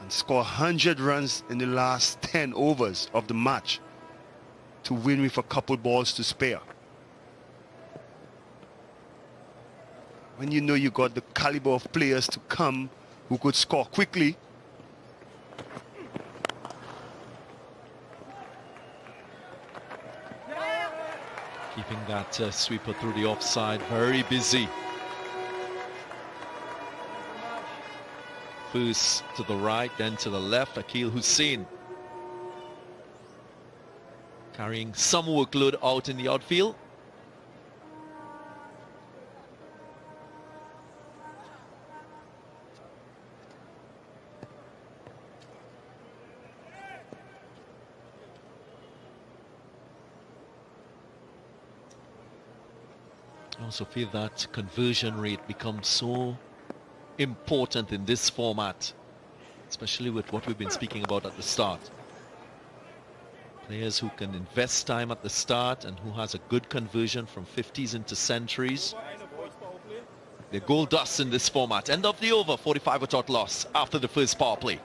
Speaker 9: and score 100 runs in the last 10 overs of the match to win with a couple balls to spare. When you know you got the caliber of players to come who could score quickly,
Speaker 1: keeping that sweeper through the offside, very busy. First to the right, then to the left, Akil Hussain carrying some workload out in the outfield. I also feel that conversion rate becomes so important in this format, especially with what we've been speaking about at the start. Players who can invest time at the start and who has a good conversion from 50s into centuries. The goal dust in this format. End of the over, 45 without loss after the first power play.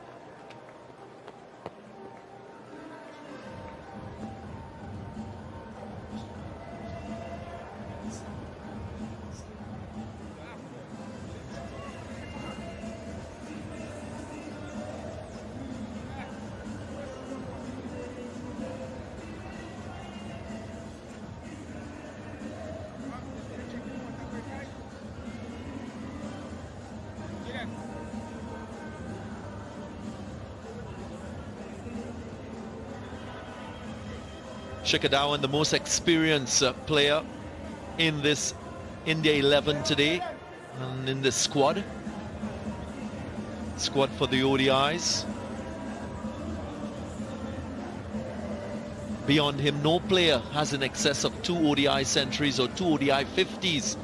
Speaker 1: Shikhar Dhawan, the most experienced player in this India 11 today and in this squad for the ODIs. Beyond him, no player has in excess of 2 ODI centuries or 2 ODI 50s.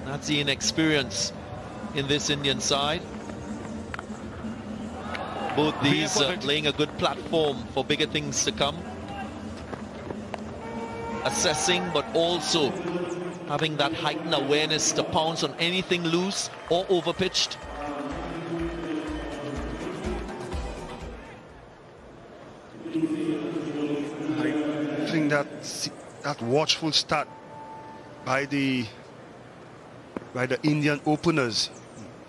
Speaker 1: That's the inexperience in this Indian side. Both these laying a good platform for bigger things to come. Assessing, but also having that heightened awareness to pounce on anything loose or overpitched.
Speaker 9: I think that watchful start by the Indian openers,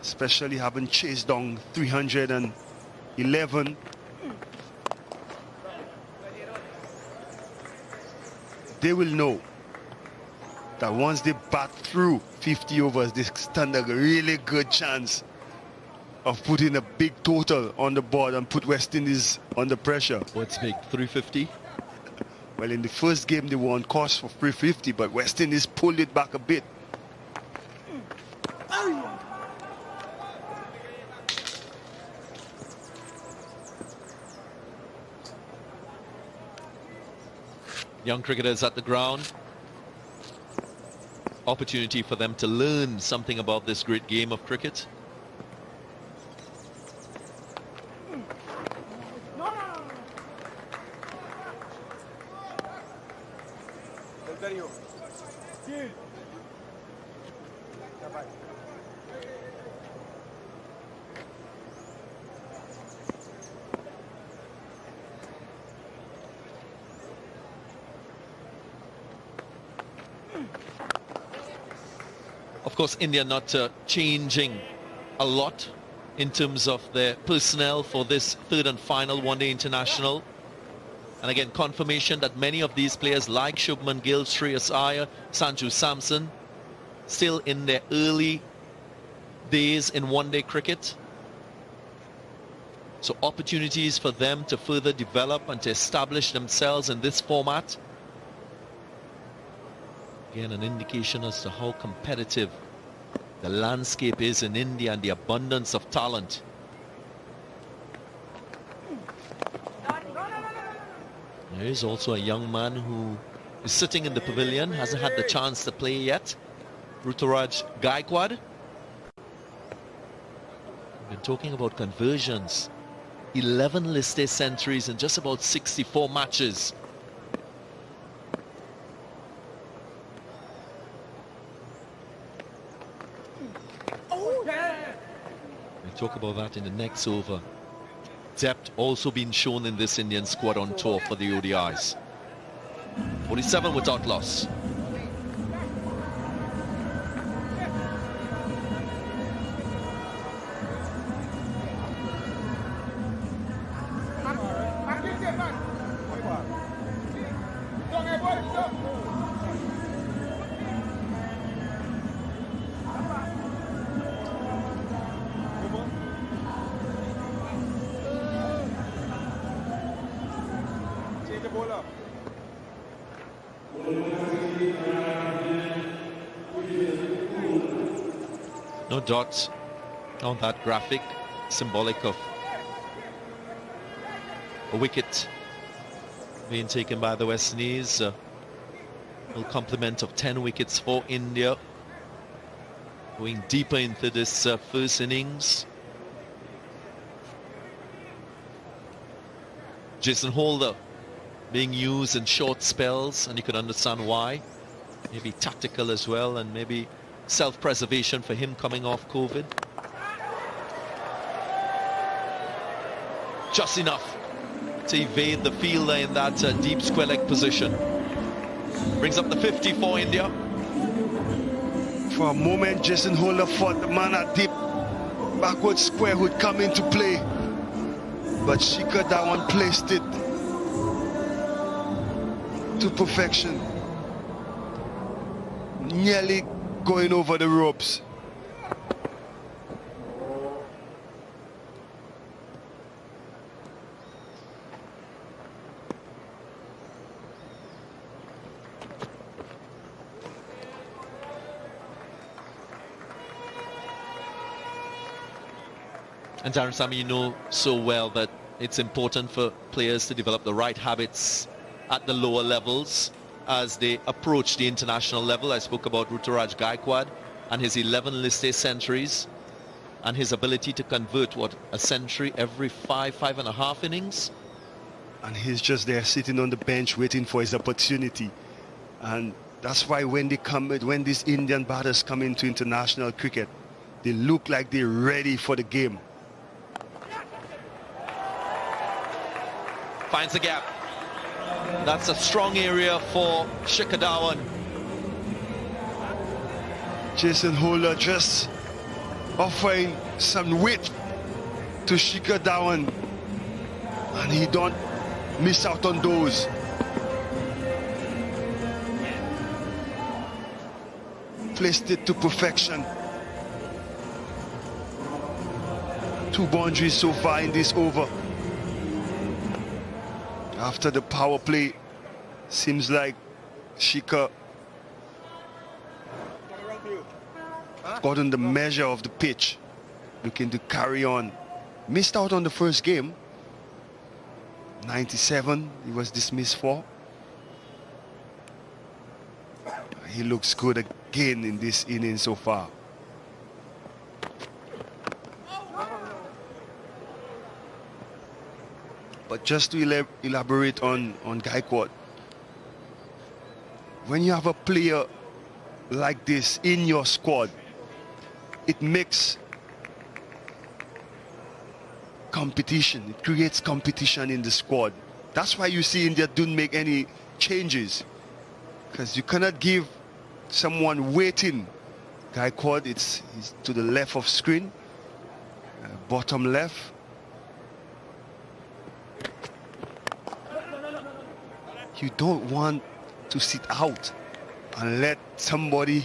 Speaker 9: especially having chased down 311. They will know that once they bat through 50 overs, they stand a really good chance of putting a big total on the board and put West Indies under pressure.
Speaker 1: What's big, 350?
Speaker 9: Well, in the first game, they were on course for 350, but West Indies pulled it back a bit.
Speaker 1: Young cricketers at the ground. Opportunity for them to learn something about this great game of cricket. Of course, India not changing a lot in terms of their personnel for this third and final one-day international. And again, confirmation that many of these players like Shubman Gill, Shreyas Iyer, Sanju Samson, still in their early days in one-day cricket. So opportunities for them to further develop and to establish themselves in this format. Again, an indication as to how competitive the landscape is in India and the abundance of talent. There is also a young man who is sitting in the pavilion, hasn't had the chance to play yet. Ruturaj Gaikwad. We've been talking about conversions. 11 listed centuries in just about 64 matches. We'll talk about that in the next over. Depth also being shown in this Indian squad on tour for the ODIs. 47 without loss. No dots on that graphic, symbolic of a wicket being taken by the West Indies. A complement of 10 wickets for India, going deeper into this first innings. Jason Holder being used in short spells, and you can understand why. Maybe tactical as well, and maybe self-preservation for him coming off COVID. Just enough to evade the fielder in that deep square leg position. Brings up the 50 for India.
Speaker 9: For a moment, Jason Holder thought the man at deep backward square would come into play, but Shikhar Dhawan placed it to perfection, nearly going over the ropes.
Speaker 1: And Darren Sammy, you know so well that it's important for players to develop the right habits at the lower levels as they approach the international level. I spoke about Ruturaj Gaikwad and his 11 listed centuries and his ability to convert, what, a century every 5.5 innings?
Speaker 9: And he's just there sitting on the bench waiting for his opportunity. And that's why when these Indian batters come into international cricket, they look like they're ready for the game.
Speaker 1: Finds the gap. That's a strong area for Shikhar Dhawan.
Speaker 9: Jason Holder just offering some width to Shikhar Dhawan, and he don't miss out on those. Placed it to perfection. 2 boundaries so far in this over. After the power play, seems like Shikhar gotten the measure of the pitch, looking to carry on. Missed out on the first game. 97 he was dismissed for. He looks good again in this inning so far. But just to elaborate on Gaikwad, when you have a player like this in your squad, it makes competition. It creates competition in the squad. That's why you see India don't make any changes, because you cannot give someone waiting. Gaikwad, he's to the left of screen, bottom left. You don't want to sit out and let somebody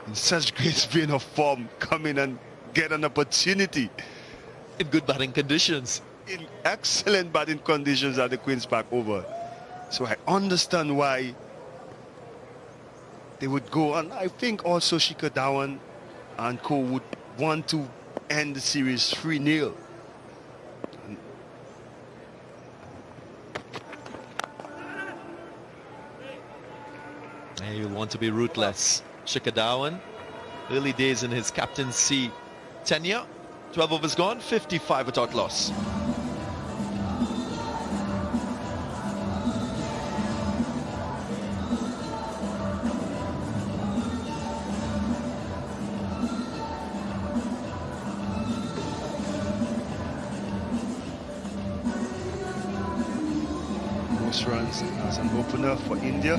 Speaker 9: in such great vein of form come in and get an opportunity.
Speaker 1: In good batting conditions.
Speaker 9: In excellent batting conditions at the Queen's Park Oval. So I understand why they would go, and I think also Shikhar Dhawan and co would want to end the series 3-0.
Speaker 1: You want to be ruthless. Shikhar Dhawan, early days in his captaincy tenure, 12 overs gone, 55 without loss.
Speaker 9: Most runs as an opener for India.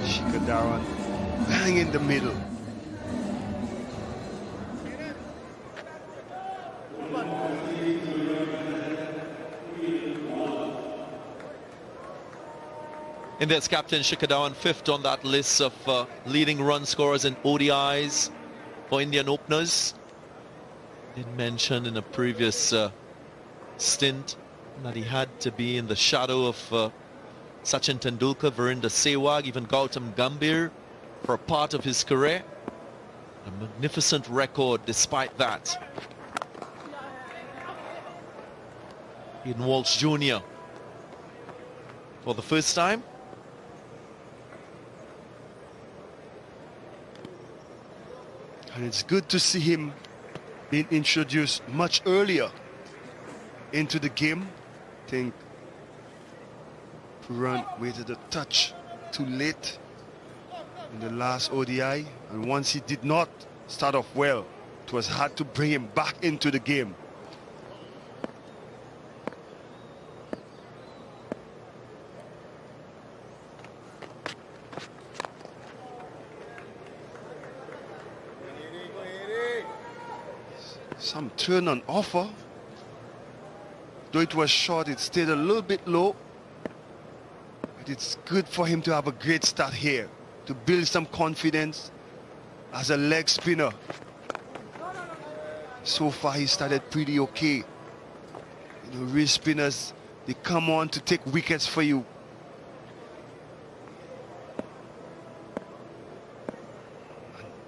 Speaker 9: Shikhar Dhawan bang in the middle.
Speaker 1: India's captain Shikhar Dhawan, 5th on that list of leading run scorers in ODIs for Indian openers. Did mention in a previous stint that he had to be in the shadow of Sachin Tendulkar, Virendra Sehwag, even Gautam Gambhir for a part of his career. A magnificent record despite that. Ian Walsh Jr. for the first time.
Speaker 9: And it's good to see him being introduced much earlier into the game. I think Pooran waited a touch too late in the last ODI, and once he did not start off well, it was hard to bring him back into the game. Some turn on offer. Though it was short, it stayed a little bit low. But it's good for him to have a great start here, to build some confidence as a leg spinner. So far he started pretty okay. You know, wrist spinners, they come on to take wickets for you.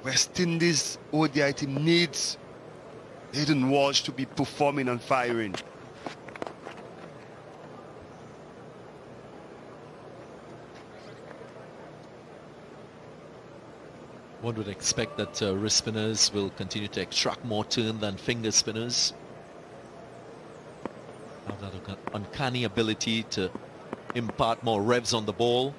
Speaker 9: West Indies ODI team needs Hayden Walsh to be performing and firing.
Speaker 1: One would expect that wrist spinners will continue to extract more turn than finger spinners. Have that uncanny ability to impart more revs on the ball.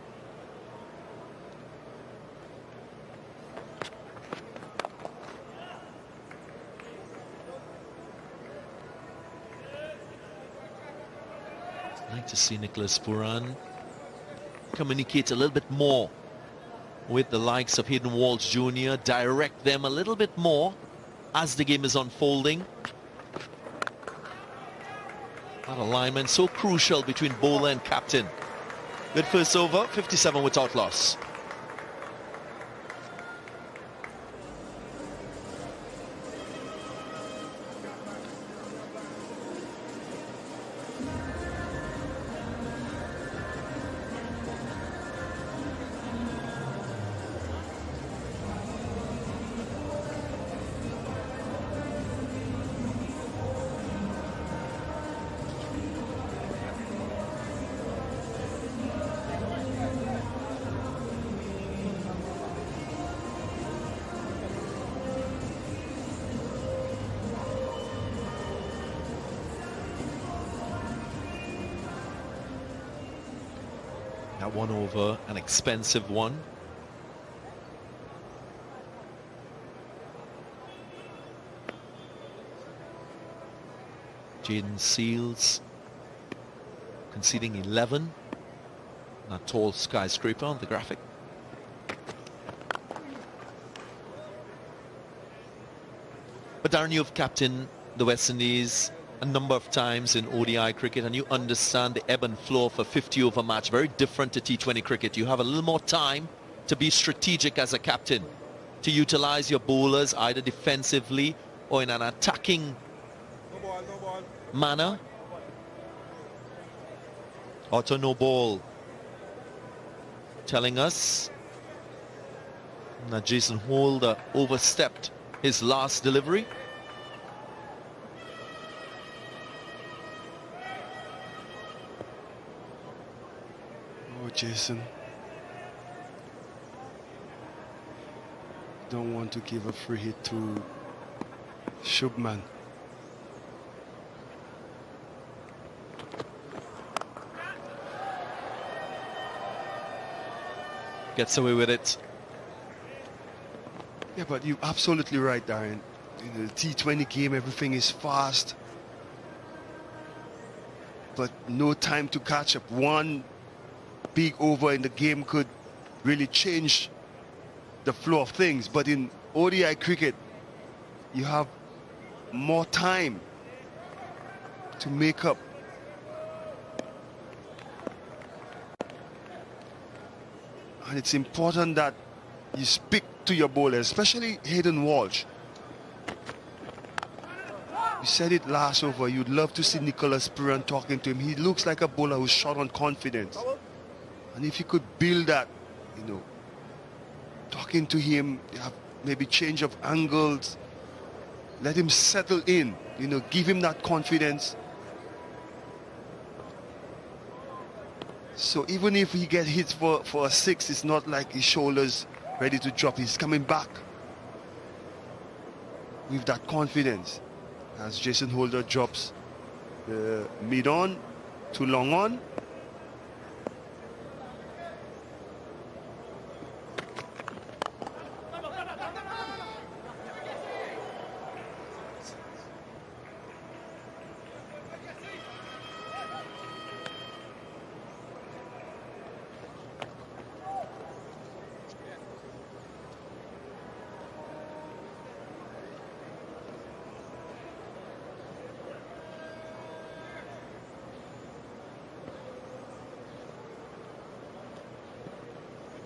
Speaker 1: I'd like to see Nicholas Pooran communicate a little bit more with the likes of Hayden Walsh Jr., direct them a little bit more as the game is unfolding. That alignment so crucial between bowler and captain. Good first over, 57 without loss. That one over, an expensive one. Jaden Seals conceding 11. That tall skyscraper on the graphic. But Darren, you've captained the West Indies a number of times in ODI cricket, and you understand the ebb and flow of a 50-over match. Very different to T20 cricket. You have a little more time to be strategic as a captain, to utilize your bowlers either defensively or in an attacking manner. Otto no ball telling us that Jason Holder overstepped his last delivery.
Speaker 9: Oh, Jason. Don't want to give a free hit to Shubman.
Speaker 1: Gets away with it.
Speaker 9: Yeah, but you're absolutely right, Darren. In the T20 game, everything is fast. But no time to catch up. One big over in the game could really change the flow of things. But in ODI cricket, you have more time to make up. And it's important that you speak to your bowlers, especially Hayden Walsh. You said it last over, you'd love to see Nicholas Pooran talking to him. He looks like a bowler who's shot on confidence. And if you could build that, you know, talking to him, you have maybe change of angles, let him settle in, you know, give him that confidence. So even if he gets hit for a 6, it's not like his shoulders ready to drop. He's coming back with that confidence as Jason Holder drops the mid on to long on.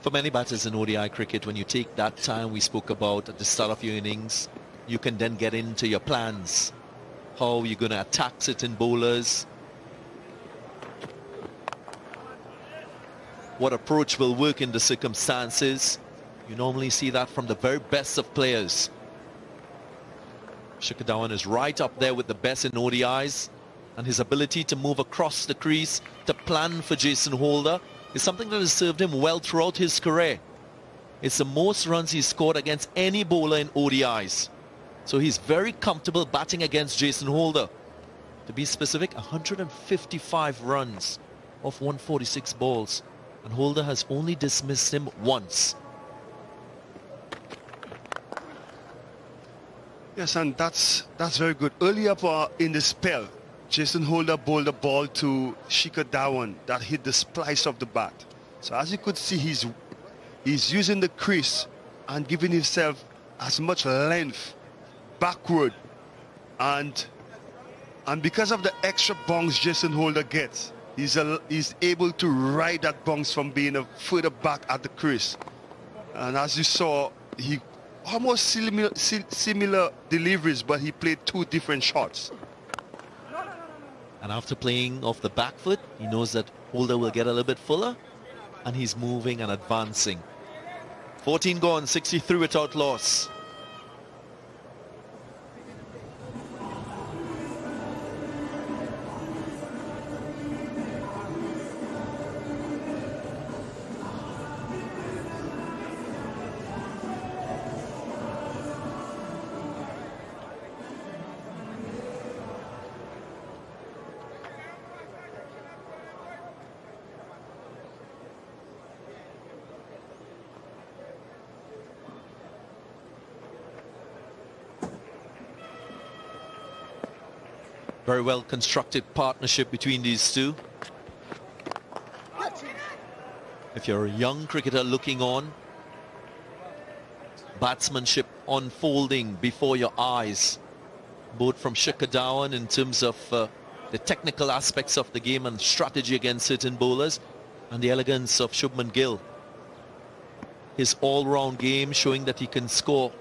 Speaker 1: For many batters in ODI cricket, when you take that time we spoke about at the start of your innings, you can then get into your plans. How you're going to attack certain bowlers. What approach will work in the circumstances. You normally see that from the very best of players. Shikhar Dhawan is right up there with the best in ODIs, and his ability to move across the crease to plan for Jason Holder is something that has served him well throughout his career. It's the most runs he's scored against any bowler in ODIs. So he's very comfortable batting against Jason Holder. To be specific, 155 runs off 146 balls. And Holder has only dismissed him once.
Speaker 9: Yes, and that's very good. Earlier in the spell, Jason Holder bowled a ball to Shikhar Dhawan that hit the splice of the bat. So as you could see, He's using the crease and giving himself as much length backward, and because of the extra bounce Jason Holder gets, he's able to ride that bounce from being further back at the crease. And as you saw, he almost similar deliveries, but he played two different shots.
Speaker 10: And after playing off the back foot, he knows that Holder will get a little bit fuller, and he's moving and advancing. 14 gone, 63 without loss. Very well constructed partnership between these two. If you're a young cricketer looking on, batsmanship unfolding before your eyes, both from Shikhar Dhawan in terms of the technical aspects of the game and strategy against certain bowlers, and the elegance of Shubman Gill. His all-round game showing that he can score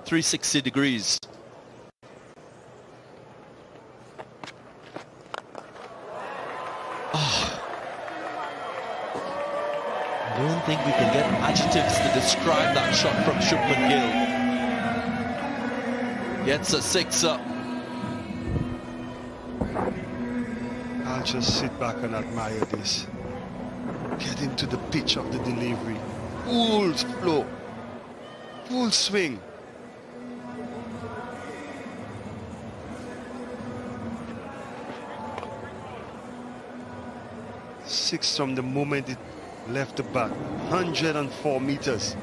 Speaker 10: 360 degrees. I don't think we can get adjectives to describe that shot from Shubman Gill. Gets a sixer.
Speaker 9: I'll just sit back and admire this. Get into the pitch of the delivery. Full flow. Full swing. Six from the moment it left the bat. 104 meters.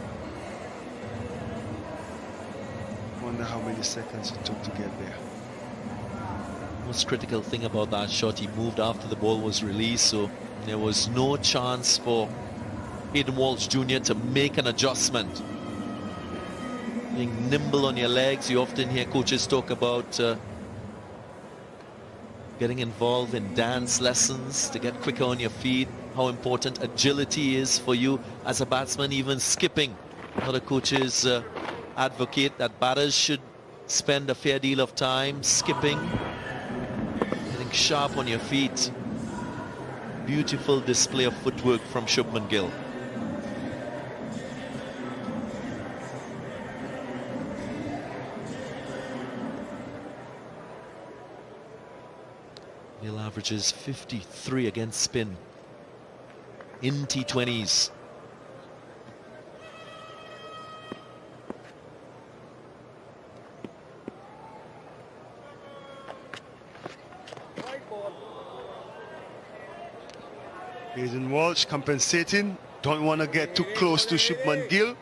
Speaker 9: Wonder how many seconds it took to get there.
Speaker 10: Most critical thing about that shot, he moved after the ball was released, so there was no chance for Hayden Walsh Jr. to make an adjustment. Being nimble on your legs, you often hear coaches talk about getting involved in dance lessons to get quicker on your feet, how important agility is for you as a batsman, even skipping. Other coaches advocate that batters should spend a fair deal of time skipping, getting sharp on your feet. Beautiful display of footwork from Shubman Gill. Gill averages 53 against spin in T20s.
Speaker 9: Hayden Walsh compensating. Don't want to get too close to Shubman Gill.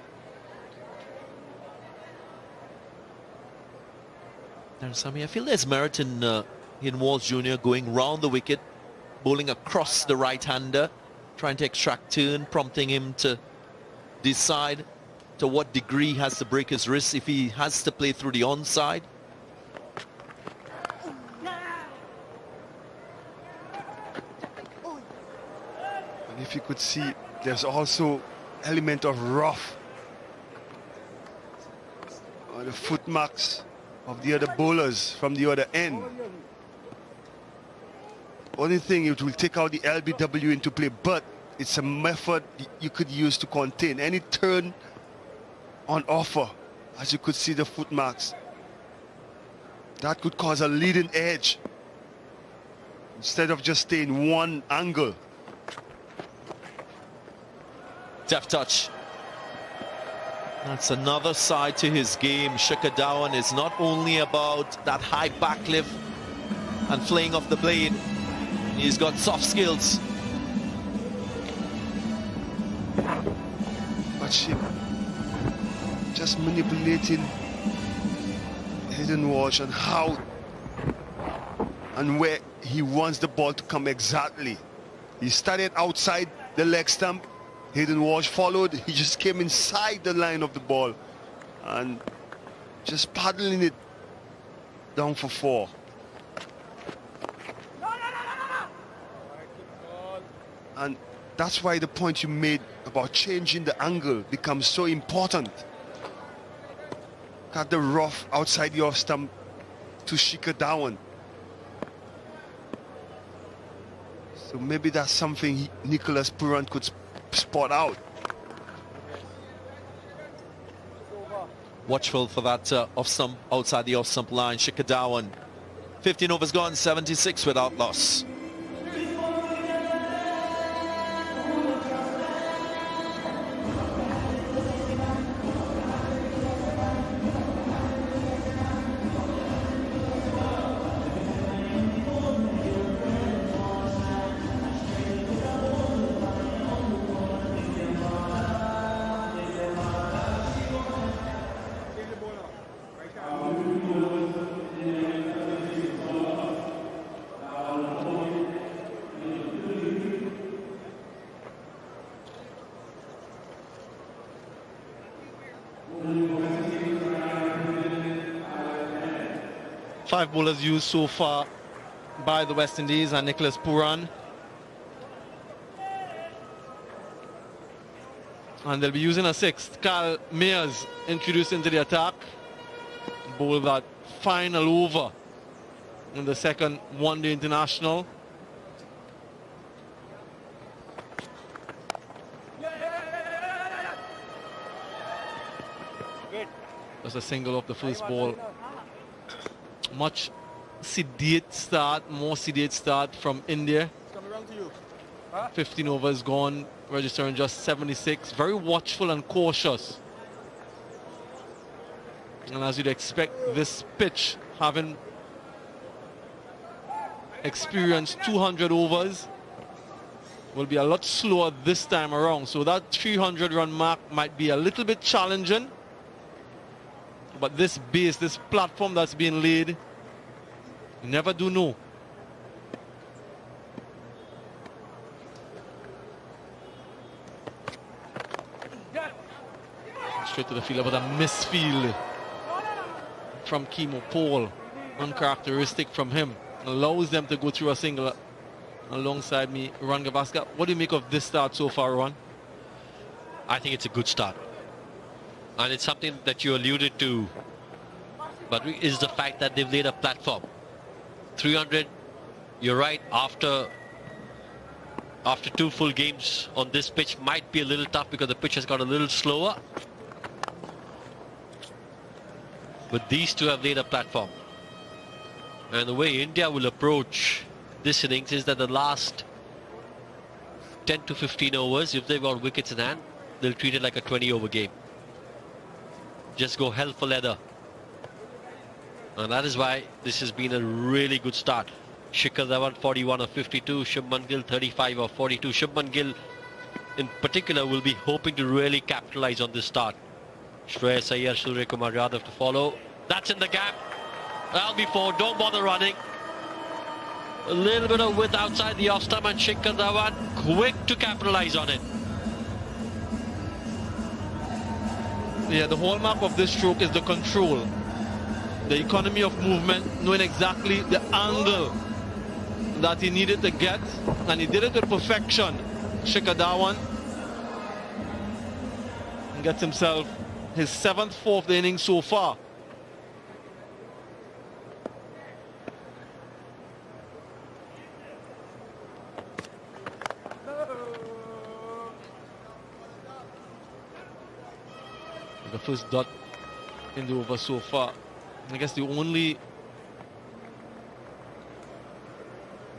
Speaker 10: Now, Sammy, I feel there's merit in Hayden Walsh Jr. going round the wicket, bowling across the right-hander, trying to extract turn, prompting him to decide to what degree he has to break his wrist if he has to play through the onside.
Speaker 9: And if you could see, there's also element of rough on the foot marks of the other bowlers from the other end. Only thing, it will take out the LBW into play, but it's a method you could use to contain any turn on offer. As you could see the foot marks, that could cause a leading edge instead of just staying one angle.
Speaker 10: Deft touch. That's another side to his game. Shikhar Dhawan is not only about that high back lift and flaying off the blade. He's got soft skills.
Speaker 9: But she just manipulating Hayden Walsh and how and where he wants the ball to come exactly. He started outside the leg stump. Hayden Walsh followed. He just came inside the line of the ball and just paddling it down for 4. And that's why the point you made about changing the angle becomes so important. Got the rough outside the off stump to Shikhar Dhawan. So maybe that's something Nicholas Pooran could spot out.
Speaker 10: Watchful for that off stump, outside the off stump line. Shikhar Dhawan. 15 overs gone, 76 without loss.
Speaker 11: Five bowlers used so far by the West Indies and Nicholas Pooran. And they'll be using a sixth. Kyle Mayers introduced into the attack. Bowled that final over in the second one-day international. That's a single off the first ball. Much sedate start, more sedate start from India. 15 overs gone, registering just 76. Very watchful and cautious. And as you'd expect, this pitch, having experienced 200 overs, will be a lot slower this time around. So that 300-run mark might be a little bit challenging. But this base, this platform that's being laid, you never do know. Straight to the fielder, but a misfield from Kimo Paul. Uncharacteristic from him. Allows them to go through a single alongside me, Ron Gavaskar. What do you make of this start so far, Ron?
Speaker 8: I think it's a good start. And it's something that you alluded to, but is the fact that they've laid a platform. 300, you're right, after 2 full games on this pitch might be a little tough because the pitch has got a little slower. But these two have laid a platform. And the way India will approach this innings is that the last 10 to 15 overs, if they've got wickets in hand, they'll treat it like a 20-over game. Just go hell for leather. And that is why this has been a really good start. Shikhar Dhawan 41 of 52, Shubman Gill 35 of 42. Shubman Gill in particular will be hoping to really capitalize on this start. Shreyas Iyer, Surya Kumar Yadav to follow. That's in the gap. That'll be 4. Don't bother running. A little bit of width outside the off stump and Shikhar Dhawan quick to capitalize on it.
Speaker 11: Yeah, the hallmark of this stroke is the control, the economy of movement, knowing exactly the angle that he needed to get, and he did it with perfection. Shikhar Dhawan gets himself his 7th 4th inning so far. The first dot in the over so far. I guess the only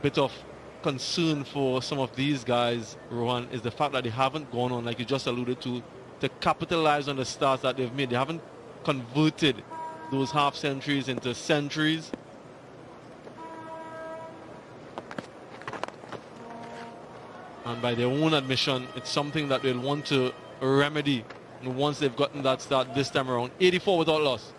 Speaker 11: bit of concern for some of these guys, Rohan, is the fact that they haven't gone on, like you just alluded to capitalize on the starts that they've made. They haven't converted those half centuries into centuries. And by their own admission, it's something that they'll want to remedy once they've gotten that start this time around. 84 without loss.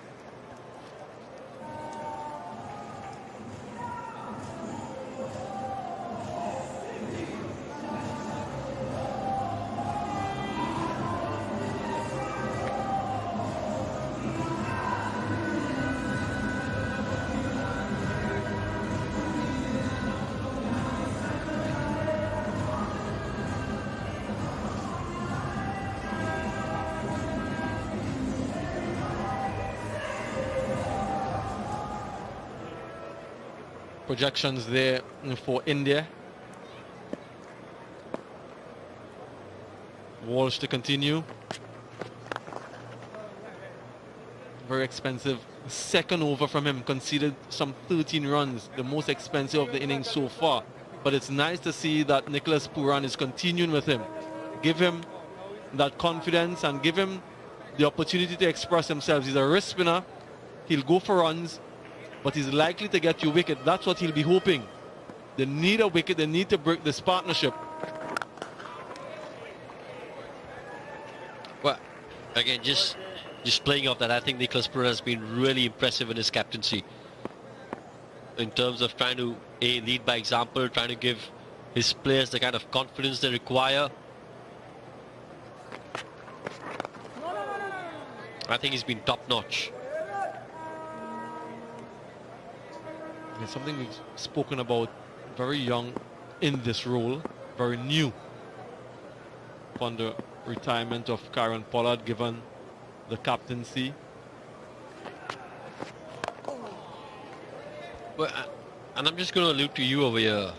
Speaker 11: projections there for India. Walsh to continue. Very expensive second over from him, conceded some 13 runs, the most expensive of the innings so far. But it's nice to see that Nicholas Pooran is continuing with him. Give him that confidence and give him the opportunity to express himself. He's a wrist spinner. He'll go for runs, but he's likely to get you wicket. That's what he'll be hoping. They need a wicket. They need to break this partnership.
Speaker 8: Well, again, just playing off that, I think Nicholas Pooran has been really impressive in his captaincy. In terms of trying to lead by example, trying to give his players the kind of confidence they require. I think he's been top-notch.
Speaker 11: It's something we've spoken about. Very young in this role, very new upon the retirement of Kieron Pollard, given the captaincy.
Speaker 8: Well, and I'm just going to allude to you over here,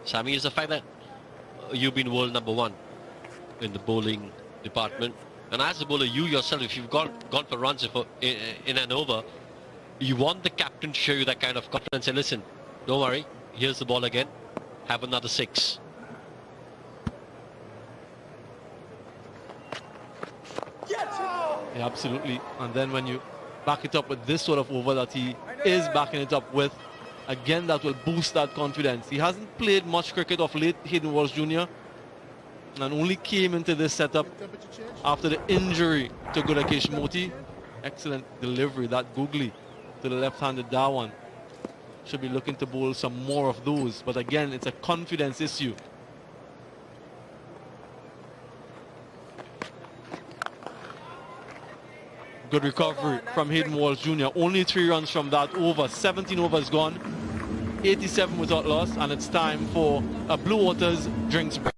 Speaker 8: Sammy, is the fact that you've been world #1 in the bowling department. And as a bowler, you yourself, if you've gone for runs in an over, you want the captain to show you that kind of confidence. Say, listen, don't worry, here's the ball again, have another 6.
Speaker 11: Yeah, absolutely. And then when you back it up with this sort of over that he is backing it up with, again, that will boost that confidence. He hasn't played much cricket of late, Hayden Walsh Jr., and only came into this setup after the injury to Gudakesh Moti. Excellent delivery, that googly to the left-handed Dhawan. Should be looking to bowl some more of those, but again, it's a confidence issue. Good recovery from Hayden Walsh Jr. Only 3 runs from that over. 17 overs gone. 87 without loss, and it's time for a Blue Waters drinks break.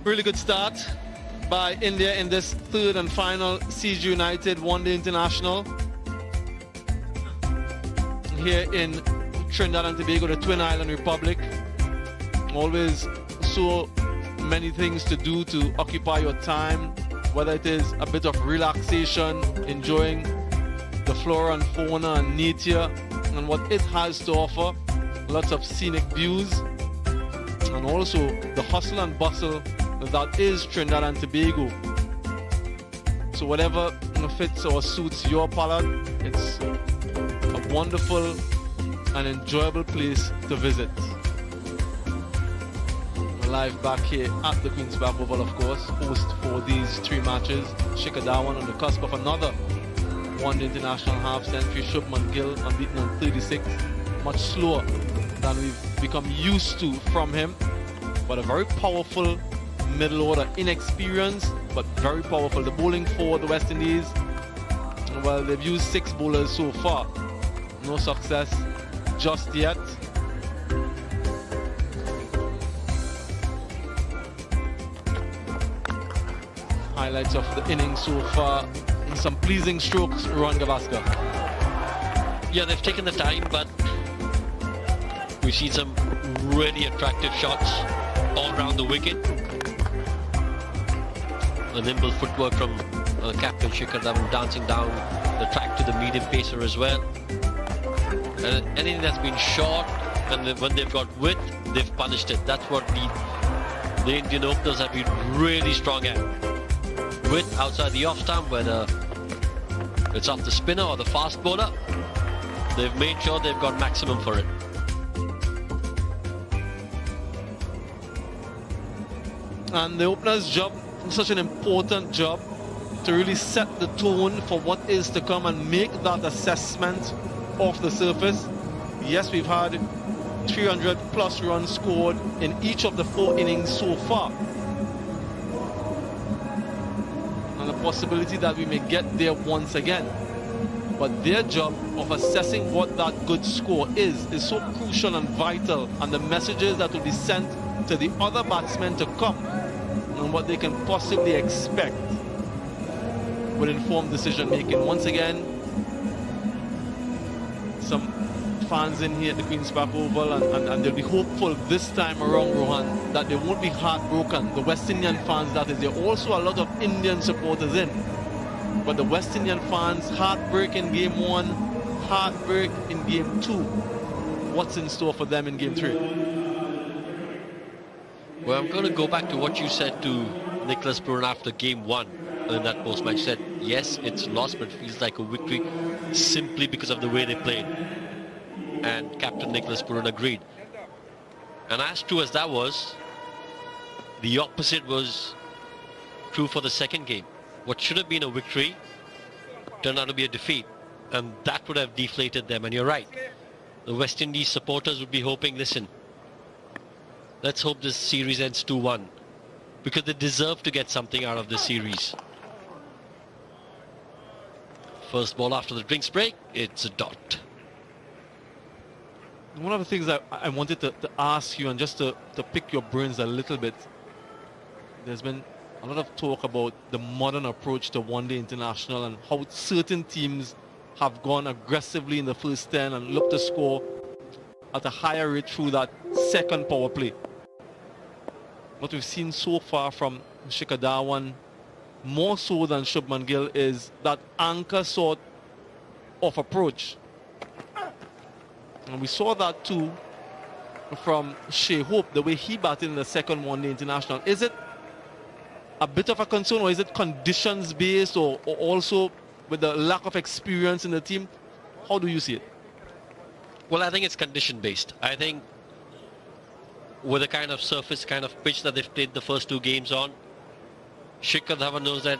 Speaker 11: Really good start by India in this third and final CG United One-Day International here in Trinidad and Tobago, the Twin Island Republic. Always so many things to do to occupy your time, whether it is a bit of relaxation, enjoying the flora and fauna and nature and what it has to offer, lots of scenic views, and also the hustle and bustle that is Trinidad and Tobago. So whatever everything fits or suits your palate, it's a wonderful and enjoyable place to visit. We're live back here at the Queen's Park Oval, of course, host for these 3 matches. Shikhar Dhawan on the cusp of another one-day international half-century. Shubman Gill unbeaten on 36, much slower than we've become used to from him, but a very powerful middle order, inexperienced but very powerful. The bowling for the West Indies, well, they've used 6 bowlers so far, no success just yet. Highlights of the innings so far, and some pleasing strokes, Rohan Gavaskar.
Speaker 8: Yeah, they've taken the time, but we've seen some really attractive shots all around the wicket. A nimble footwork from captain Shikhar Dhawan, dancing down the track to the medium pacer as well. And anything that's been short, and when they've got width, they've punished it. That's what the Indian openers have been really strong at. Width outside the off stump, whether it's off the spinner or the fast bowler, they've made sure they've got maximum for it.
Speaker 11: And the opener's job, such an important job, to really set the tone for what is to come and make that assessment off the surface. Yes, we've had 300 plus runs scored in each of the 4 innings so far, and the possibility that we may get there once again. But their job of assessing what that good score is so crucial and vital, and the messages that will be sent to the other batsmen to come and what they can possibly expect with informed decision making. Once again, some fans in here at the Queen's Park Oval, and they'll be hopeful this time around, Rohan, that they won't be heartbroken. The West Indian fans, that is. There are also a lot of Indian supporters in, but the West Indian fans, heartbreak in game 1, heartbreak in game 2. What's in store for them in game 3?
Speaker 8: Well, I'm going to go back to what you said to Nicholas Pooran after game 1 in that post-match. You said, yes, it's lost, but it feels like a victory simply because of the way they played. And Captain Nicholas Pooran agreed. And as true as that was, the opposite was true for the second game. What should have been a victory turned out to be a defeat, and that would have deflated them. And you're right, the West Indies supporters would be hoping, listen, let's hope this series ends 2-1, because they deserve to get something out of this series. First ball after the drinks break, it's a dot.
Speaker 11: One of the things I wanted to ask you, and just to pick your brains a little bit, there's been a lot of talk about the modern approach to one-day international and how certain teams have gone aggressively in the first 10 and look to score at a higher rate through that second power play. What we've seen so far from Shikhar Dhawan, more so than Shubman Gill, is that anchor sort of approach. And we saw that too from Shai Hope, the way he batted in the second one-day international. Is it a bit of a concern, or is it conditions based, or also with the lack of experience in the team? How do you see it?
Speaker 8: Well, I think it's condition based. I think with the kind of surface, kind of pitch that they've played the first 2 games on, Shikhar Dhawan knows that